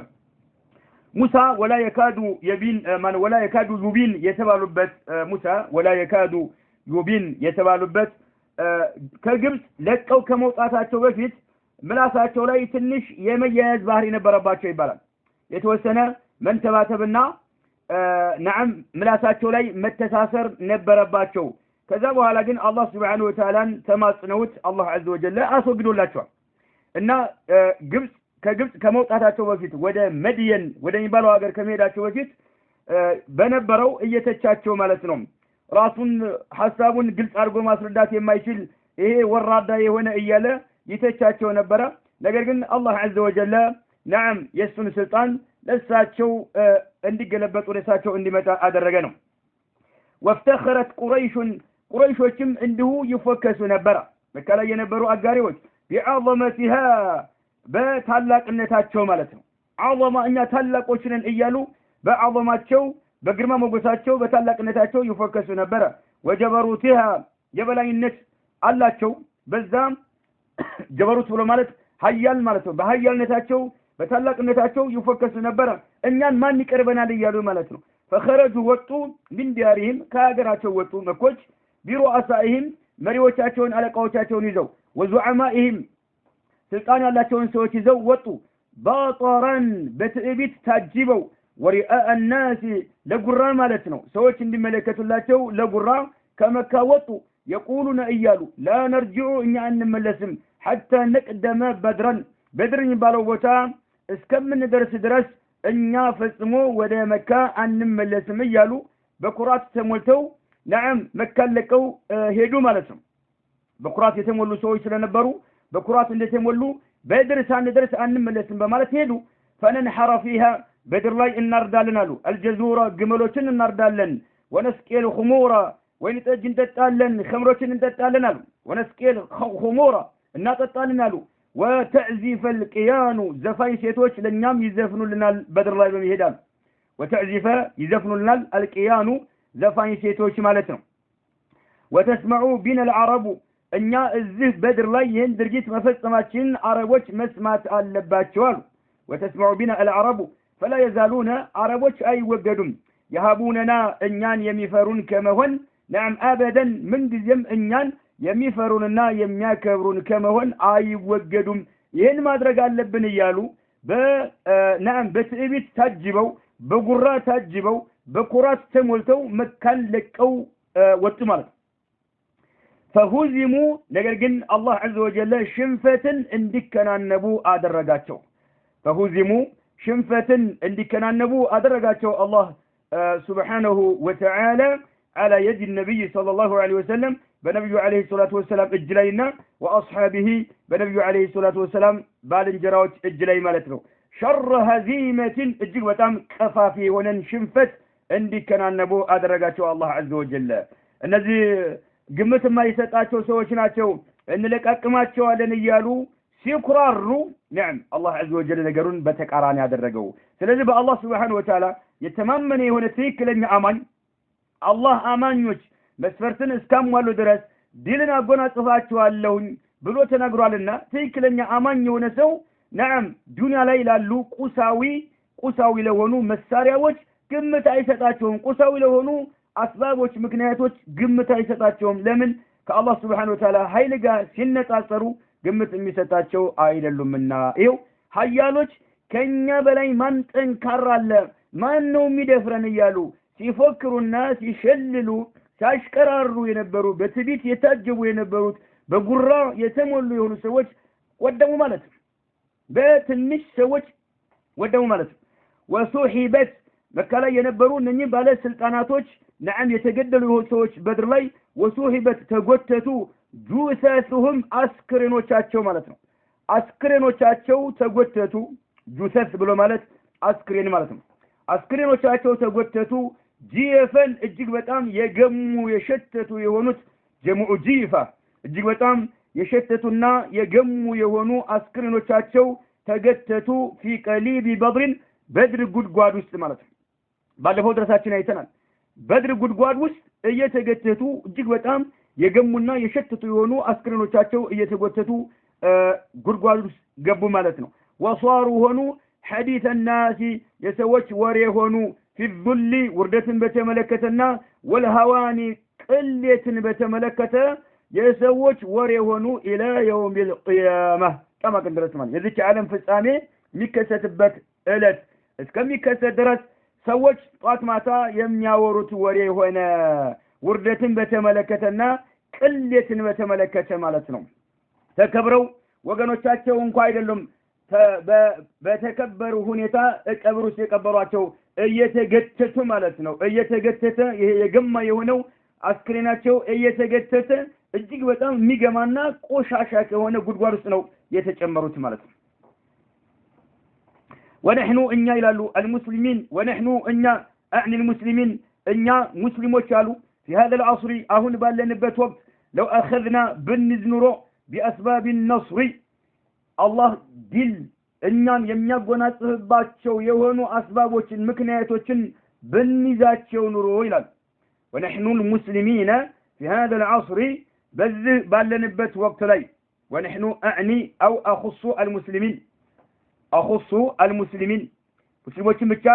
ሙሳ ወላ የካዱ የቢን ማን ወላ የካዱ ዩቢን የተባሉበት ሙሳ ወላ የካዱ ዩቢን የተባሉበት ከግብጽ ለቀው ከመውጣታቸው በፊት ምላሳቸው ላይ ትንሽ የመያያዝ ባህሪ ነበረባቸው ይባላል የተወሰነ መንተባተብና نعم ምላሳቸው ላይ መተሳሰር ነበረባቸው ከዛ በኋላ ግን አላህ Subhanahu Wa Ta'ala ተማጽነውት አላህ عز وجل አስወግዶላቸዋል እና ግብጽ ከግብጽ ከመውጣታቸው በፊት ወደ መድየን ወደሚባለው ሀገር ከመሄዳቸው በፊት በነበረው እየተቻቸው ማለት ነው ራሱን ሐሳቡን ግልጽ አድርጎ ማስረዳት የማይችል ይሄ ወራዳ የሆነ እያለ ይተቻቸው ነበር ነገር ግን አላህ عز وجل نعم የሱን ስልጣን ለሳቸው እንዲገለበጡ ለሳቸው እንዲመጣ አደረገ ነው وافتخرت ቁረይሾችም እንዲሁ ይፈከሱ ነበር መካ ላይ የነበሩ አጋሪዎች بعظمتها በታላቅነታቸው ማለት ነው عظمه እኛ ታላቆች ነን እያሉ በعظማቸው በግርማ ሞገሳቸው በታላቅነታቸው ይፈከሱ ነበር وجبروتها የበላይነት አላቸው በዛም ጀበሩት ብሎ ማለት ኃያል ማለት ነው በኃያልነታቸው በታላቅነታቸው ይፈከሱ ነበር እኛን ማን ይቀርበናል እያሉ ማለት ነው فخرجوا وطوا من ديارهم كاغراቸው ወጡ መኮች ቢሩአሳኢህም መሪዎቻቸውን አለቃዎቻቸውን ይዘው ወዙዓማኢህም ስልጣን ያላቸውን ሰዎች ይዘው ወጡ ባطራን በትዕቢት ታጅበው ወሪአ الناس ለጉራ ማለት ነው ሰዎች እንዲመለከቱላቸው ለጉራ ከመካ ወጡ يقولون እያሉ لا نرجع እኛ እንመለስም حتى نقدم بدر የሚባለው ቦታ እስከምንደርስ ድረስ እኛ ፈጽሞ ወደ መካ አንመለስም እያሉ በኩራት ተሞልተው نعم መካ ለቀው ሄዱ ማለት ነው በኩራት የተሞሉ ሰዎች ስለነበሩ በኩራት እንደተሞሉ በድር ሳንደርስ አንመለስም በማለት ሄዱ فننحر فيها بدر ላይ እናርዳለን አሉ الجزوره ግመሎችን እናርዳለን ونسقي الخمور ወይንጠጅ እንጠጣለን خمሮችን እንጠጣለን አሉ ونسقي الخمور እናጠጣለን አሉ وتعزف القيان زفاي ሴቶች ለኛም ይዘፍኑልናል بدر ላይ በመሄዳል وتعزف ይዘፍኑልናል القيان زفاي ሴቶች ማለት ነው وتسمعوا بنا العرب እኛ እዚህ بدر ላይ ይህን ድርጊት መፈጸማችን አረቦች መስማት አለባቸው አሉ وتسمعوا بنا العرب فلا يزالون عربوች አይወገዱም يهابوننا እኛን የሚፈሩን ከመሆን نعم ابدا من ጊዜም እኛን የሚፈሩንና የሚያከብሩን ከመሆን አይወገዱም ይሄን ማድረግ አለብን ይያሉ በናም በትዕቢት ታጅበው በጉራ ታጅበው በኩራት ተሞልተው መካን ለቀው ወጡ ማለት فهزموا ነገር ግን አላህ عز وجل ሽንፈትን እንዲከናነቡ አደረጋቸው فهزموا ሽንፈትን እንዲከናነቡ አደረጋቸው አላህ سبحانه وتعالى على يد النبي صلى الله عليه وسلم بنبي عليه الصلاة والسلام اجلينا وأصحابه بنبي عليه الصلاة والسلام بالنجراوت اجلي مالتنا شر هزيمة اجل وتام كفافي وننشنفت عندي كان النبو أدرجاته الله عز وجل الذي قمت ما يسقاته سوشناته ان لك اكماتشو على يالو سيقرارو نعم الله عز وجل نقرون بتكاراني أدرجو ስለዚህ በአላህ Subhanahu Wa Ta'ala የተማመነ የሆነ ትክክለኛ አማኝ አላህ አማኞች መስፈርትን እስካሟሉ ድረስ ዲልን አጎናጽፋቸዋለሁ ብሎ ተናግሯልና ትክክለኛ አማኝ የሆነ ሰው نعم ዱንያ ላይ ላሉ ቁሳዊ ቁሳዊ ለሆኑ መሳሪያዎች ግምት አይሰጣቸውም ቁሳዊ ለሆኑ አስባቦች ምክንያቶች ግምት አይሰጣቸውም ለምን ከአላህ Subhanahu Wa Ta'ala ኃይል ጋር ሲነጻጸሩ ግምት የሚሰጣቸው አይደሉምና ይሄው ኃያሎች ከኛ በላይ ማን ጠንካራ አለ ማን ነው የሚደፍረን እያሉ ሲፎክሩና ሲሸልሉ ሲያሽቀራሩ የነበሩ በትቢት የታጀቡ የነበሩት በጉራ የተሞሉ የሆኑ ሰዎች ወደሙ ማለት በትንሽ ሰዎች ወደሙ ማለት ወሱሂበት መካላ የነበሩ እነኚህ ባለ ስልጣናቶች ነዓም የተገደሉ የሆኑ ሰዎች በድር ላይ ወሱሂበት ተጎተቱ ጁሰሱሁም አስክሬኖቻቸው ማለት ነው አስክሬኖቻቸው ተጎተቱ ጁሰስ ብሎ ማለት አስክሬን ማለት ነው አስክሬኖቻቸው ተጎተቱ ጂፈን እጅግ በጣም የገሙ የሸተቱ የሆኑት ጀሙዑ ጂፋ እጅግ በጣም የሸተቱና የገሙ የሆኑ አስክሬኖቻቸው ተገተቱ في قليب بدر بدر ጉድጓድ ውስጥ ማለት ነው ባለፈው ድረሳችን አይተናል بدر ጉድጓድ ውስጥ እየተገተቱ እጅግ በጣም የገሙና የሸተቱ የሆኑ አስክሬኖቻቸው እየተጎተቱ ጉድጓድ ውስጥ ገቡ ማለት ነው وصاروا ሆኑ حديث الناس የሰዎች ወሬ ሆኑ في الذل ውርደትን በተመለከተና والهوان ቅሌትን በተመለከተ የሰዎች ወሬ ሆኑ الى يوم القيامه كما كان درس ማለት የዚህ ዓለም ፍጻሜ የሚከሰትበት እለት እስከሚከሰት ድረስ ሰዎች ጧት ማታ የሚያወሩት ወሬ ሆነ ውርደትን በተመለከተና ቅሌትን በተመለከተ ማለት ነው ተከብረው ወገኖቻቸው እንኳን አይደለም በተከበሩ ሁኔታ ቀብሩ ሲቀበሯቸው እየተገተቱ ማለት ነው እየተገተተ ይሄ የገማ የሆነው አስክሬናቸው እየተገተተ እጅግ በጣም የሚገማና ቆሻሻ ከሆነ ጉድጓድ ውስጥ ነው የተጨመሩት ማለት ነው ونحن እኛ ይላሉ المسلمين ونحن እኛ اعني المسلمين እኛ ሙስሊሞች አሉ في هذا العصر አሁን ባለንበት ወቅት لو اخذنا بالنذر باسباب النصر الله ድል እኛን የሚያጎናጽፍባቸው የሆኑ አስባቦችን ምክንያቶችን ብንይዛቸው ኑሮ ይላል ونحن المسلمين في هذا العصر በዚህ ባለንበት ወቅት ላይ ونحن اعني او اخص المسلمين اخص المسلمين ሙስሊሞችን ብቻ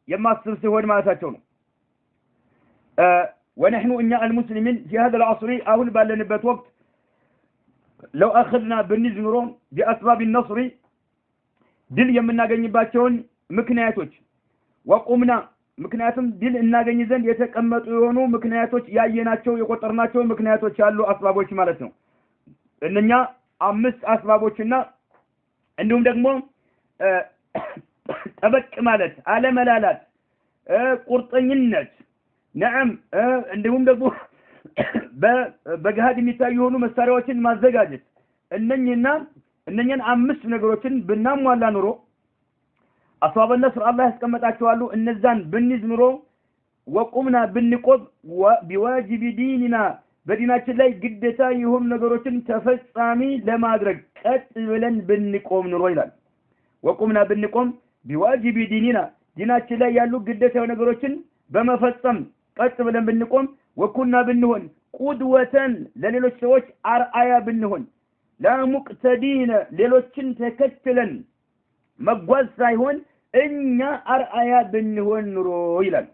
የማስብ ሲሆን ማለታቸው ነው ونحن እኛ المسلمين في هذا العصر አሁን ባለንበት ወቅት لو اخذنا بالنذر باسباب النصر ድል የምናገኝባቸውን ምክንያቶች ወቁምና ምክንያቱም ድል እናገኝ ዘንድ የተቀመጡ የሆኑ ምክንያቶች ያየናቸው የቆጠርናቸው ምክንያቶች አሉ አስባቦች ማለት ነው እነኛ አምስት አስባቦችና እንዲሁም ደግሞ ጠበቅ ማለት አለመላላት ቁርጠኝነት ነዓም እንዲሁም ደግሞ በገሃድ የሚታዩ የሆኑ መሳሪያዎችን ማዘጋጀት እነኛን አምስት ነገሮችን ብናሟላ ኑሮ አስባብ النصر አላህ ያስቀመጣቸዋል እነዛን ብንይዝ ኑሮ ወቁምና ብንቆም بواجب ديننا በዲናችን ላይ ግዴታ የሆኑ ነገሮችን ተፈጻሚ ለማድረግ ቀጥ ብለን ብንቆም ኑሮ ይላል ወቁምና ብንቆም بواجب ديننا ዲናችን ላይ ያሉ ግዴታ የሆኑ ነገሮችን በመፈጸም ቀጥ ብለን ብንቆም ወኩና ብንሆን ቁድወተን ለሌሎች ሰዎች አርአያ ብንሆን لا مقتدين ሌሎችን ተከትለን መጓዝ ሳይሆን እኛ አርአያ ብንሆን ኑሮ ይላል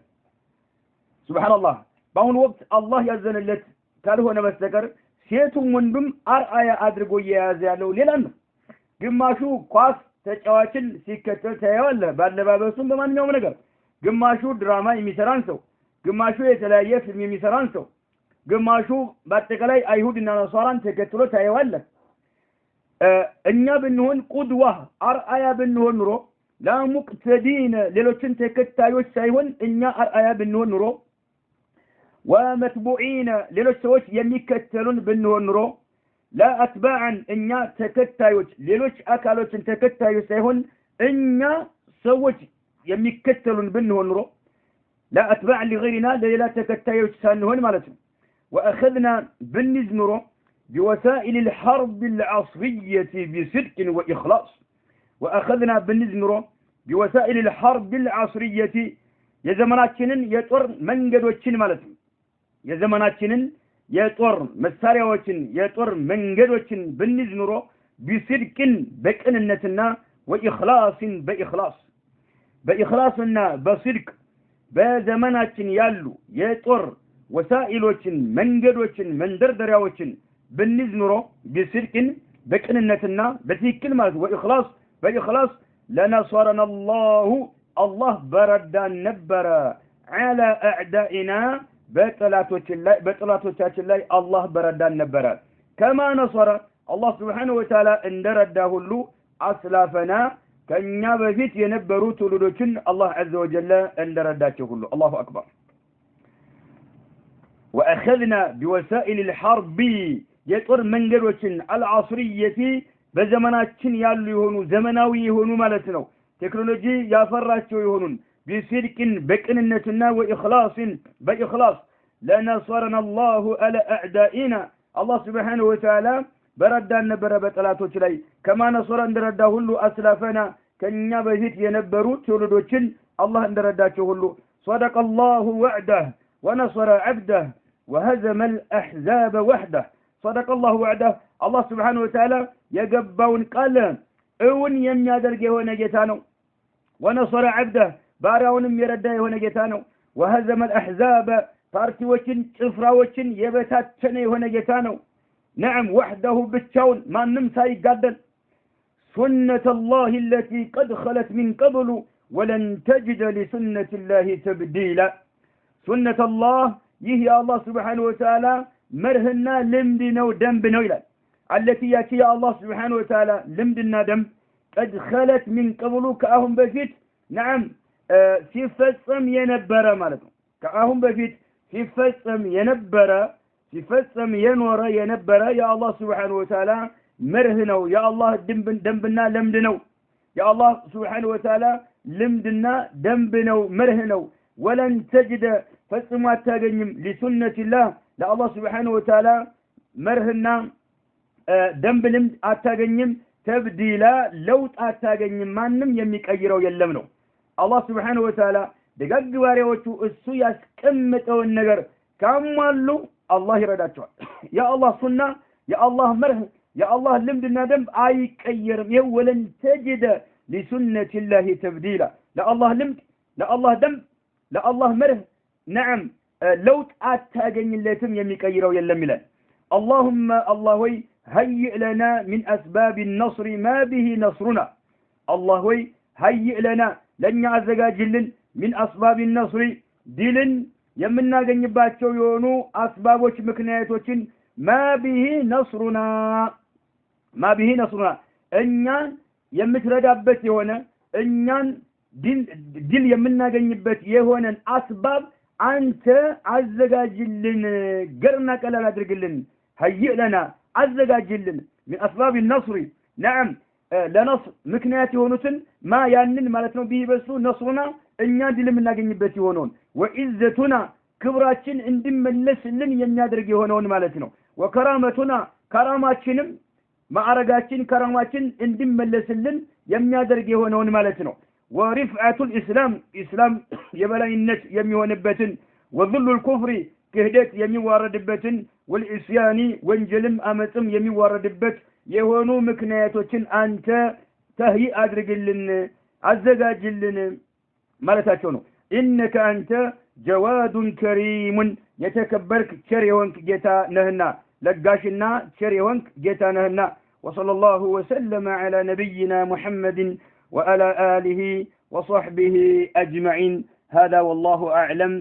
ሱብሃንአላህ በአሁኑ ወቅት አላህ ያዘነለት ካልሆነ በስተቀር ሴቱም ወንዱም አርአያ አድርጎ እየያዘ ያለው ሌላ ነው ግማሹ ኳስ ተጫዋችን ሲከተል ታየዋለህ ባለባበሱም በማንኛውም ነገር ግማሹ ድራማ የሚሰራን ሰው ግማሹ የተለያየ ፊልም የሚሰራን ሰው ግማሹ በአጠቃላይ አይሁድና ነሳራን ተከትሎ ታየዋለህ እኛ ብንሆን ቁድዋ አርአያ ብንሆን ኑሮ لا مقتدين ሌሎችን ተከታዮች ሳይሆን እኛ አርአያ ብንሆን ኑሮ ومتبوعين ሌሎች ሰዎች የሚከተሉን ብንሆን ኑሮ لا اتباعا እኛ ተከታዮች ሌሎች አካሎችን ተከታዮች ሳይሆን እኛ ሰዎች የሚከተሉን ብንሆን ኑሮ لا اتباعا لغيرنا ለሌላ ተከታዮች ሳንሆን ማለት ነው واخذنا بالنز ኑሮ بوسائل الحرب العصرية بصدق وإخلاص وأخذنا بالنزمرو بوسائل الحرب العصرية يزمناتشنن يطور منجدوچن ማለት ነው የዘመናችንን የጦር መሳሪያዎችን የጦር መንገዶችን ብንይዝ ኑሮ بصدق በቅንነትና وإخلاص بإخلاص በኢኽላስና በስድቅ በዘመናችን ያሉ የጦር ወሳኢሎችን መንገዶችን መንደርደሪያዎችን ብንይዝ ኑሮ ቢስድቅን በቅንነትና በትክክል ማለት ወኢኽላስ በኢኽላስ ለነصرنا الله الله በረዳን ነበረ على اعدائنا በጥላቶቻችን ላይ አላህ በረዳን ነበረ كما نصر الله سبحانه وتعالى እንደረዳ ሁሉ አስላፈና ከኛ በፊት የነበሩ ትውልዶችን አላህ عز وجل እንደረዳቸው ሁሉ الله اكبر واخذنا بوسائل الحرب የጦር መንገዶችን العصريه በዘመናችን ያሉ የሆኑ ዘመናዊ የሆኑ ማለት ነው ቴክኖሎጂ ያፈራቸው የሆኑን ቢስድቅን በቅንነትና ወኢኽላስን በኢኽላስ ለነصرنا الله على اعدائنا الله سبحانه وتعالى በረዳን ነበረ በጠላቶች ላይ كما نصر እንደረዳ ሁሉ አስላፈና ከኛ በፊት የነበሩ ትውልዶችን አላህ እንደረዳቸው ሁሉ صدق الله وعده ونصر عبده وهزم الأحزاب وحده صدق الله وعده الله سبحانه وتعالى يقبون قال اون يميادرق هنا جتانو ونصر عبده باريون يرده هنا جتانو وهزم الأحزاب فارتوشن افراوشن يبتاتشن هنا جتانو نعم وحده بالتون ما نمسا يقدل سنة الله التي قد خلت من قبل ولن تجد لسنة الله تبديلا سنة الله يهي الله سبحانه وتعالى مرهنا لمدنا ودنبنا إلى التي يأتي الله سبحانه وتعالى لمدنا دم قد خلت من قبل كأهم بفيت نعم سيفصم ينبر مالكم كأهم بفيت سيفصم ينبر سيفصم ينور ينبر يا الله سبحانه وتعالى مرهنا يا الله دنبنا لمدنا يا الله سبحانه وتعالى لمدنا دنبنا مرهنا ولن تجد فصم تاغنيم لسنة الله لا الله سبحانه وتعالى مرهنا دنب لمد اتاغنيم تبديلا لوط اتاغنيم ማንም የሚቀይረው የለም ነው الله سبحانه وتعالى ደጋግ ባሪያዎቹ እሱ ያስቀመጠውን ነገር ካሟሉ አላህ ይረዳቸዋል ያ አላህ ሱና ያ አላህ መርህ ያ አላህ ልምድና ደንብ አይቀየርም የወለን ተጅደ لسنة الله تبديلا لا الله لمد لا الله دنب لا الله مره نعم لوط اتاغنيلتم يميقيرው የለም ይላል اللهم الله ወይ هيئ لنا من أسباب النصر ما به نصرنا الله ወይ هيئ لنا ለኛ አዘጋጅልን من أسباب النصر ድልን የምናገኝባቸው የሆኑ አስባቦች ምክንያቶችን ما به نصرنا ما به نصرنا እኛን የምትረዳበት የሆነ እኛን ድል የምናገኝበት የሆነን አስባብ አንተ አዘጋጅልን ገርና ቀላል አድርግልን هيئ لنا አዘጋጅልን من أسباب النصر نعم ለነصር ምክንያት የሆኑትን ማ ያንን ማለት ነው ቢበሱ ነስሩና እኛ ድል የምናገኝበት የሆነውን ወኢዘቱና ክብራችን እንዲመለስልን የሚያደርግ የሆነውን ማለት ነው ወከራመቱና ከራማችንም ማዕረጋችን ከራማችን እንዲመለስልን የሚያደርግ የሆነውን ማለት ነው ورفعة الإسلام إسلام يبلاينت يميونبتن وظل الكفر كهدت يميواردبتن والإسيان وانجلم أمتم يميواردبت يهونو مكنياتوچن أنت تهيئ أدرقلن عزقاجلن مالتاتونو إنك أنت جواد كريم يتكبرك شريونك جيتا نهنا لقاشنا شريونك جيتا نهنا وصلى الله وسلم على نبينا محمد وعلى آله وصحبه أجمعين هذا والله أعلم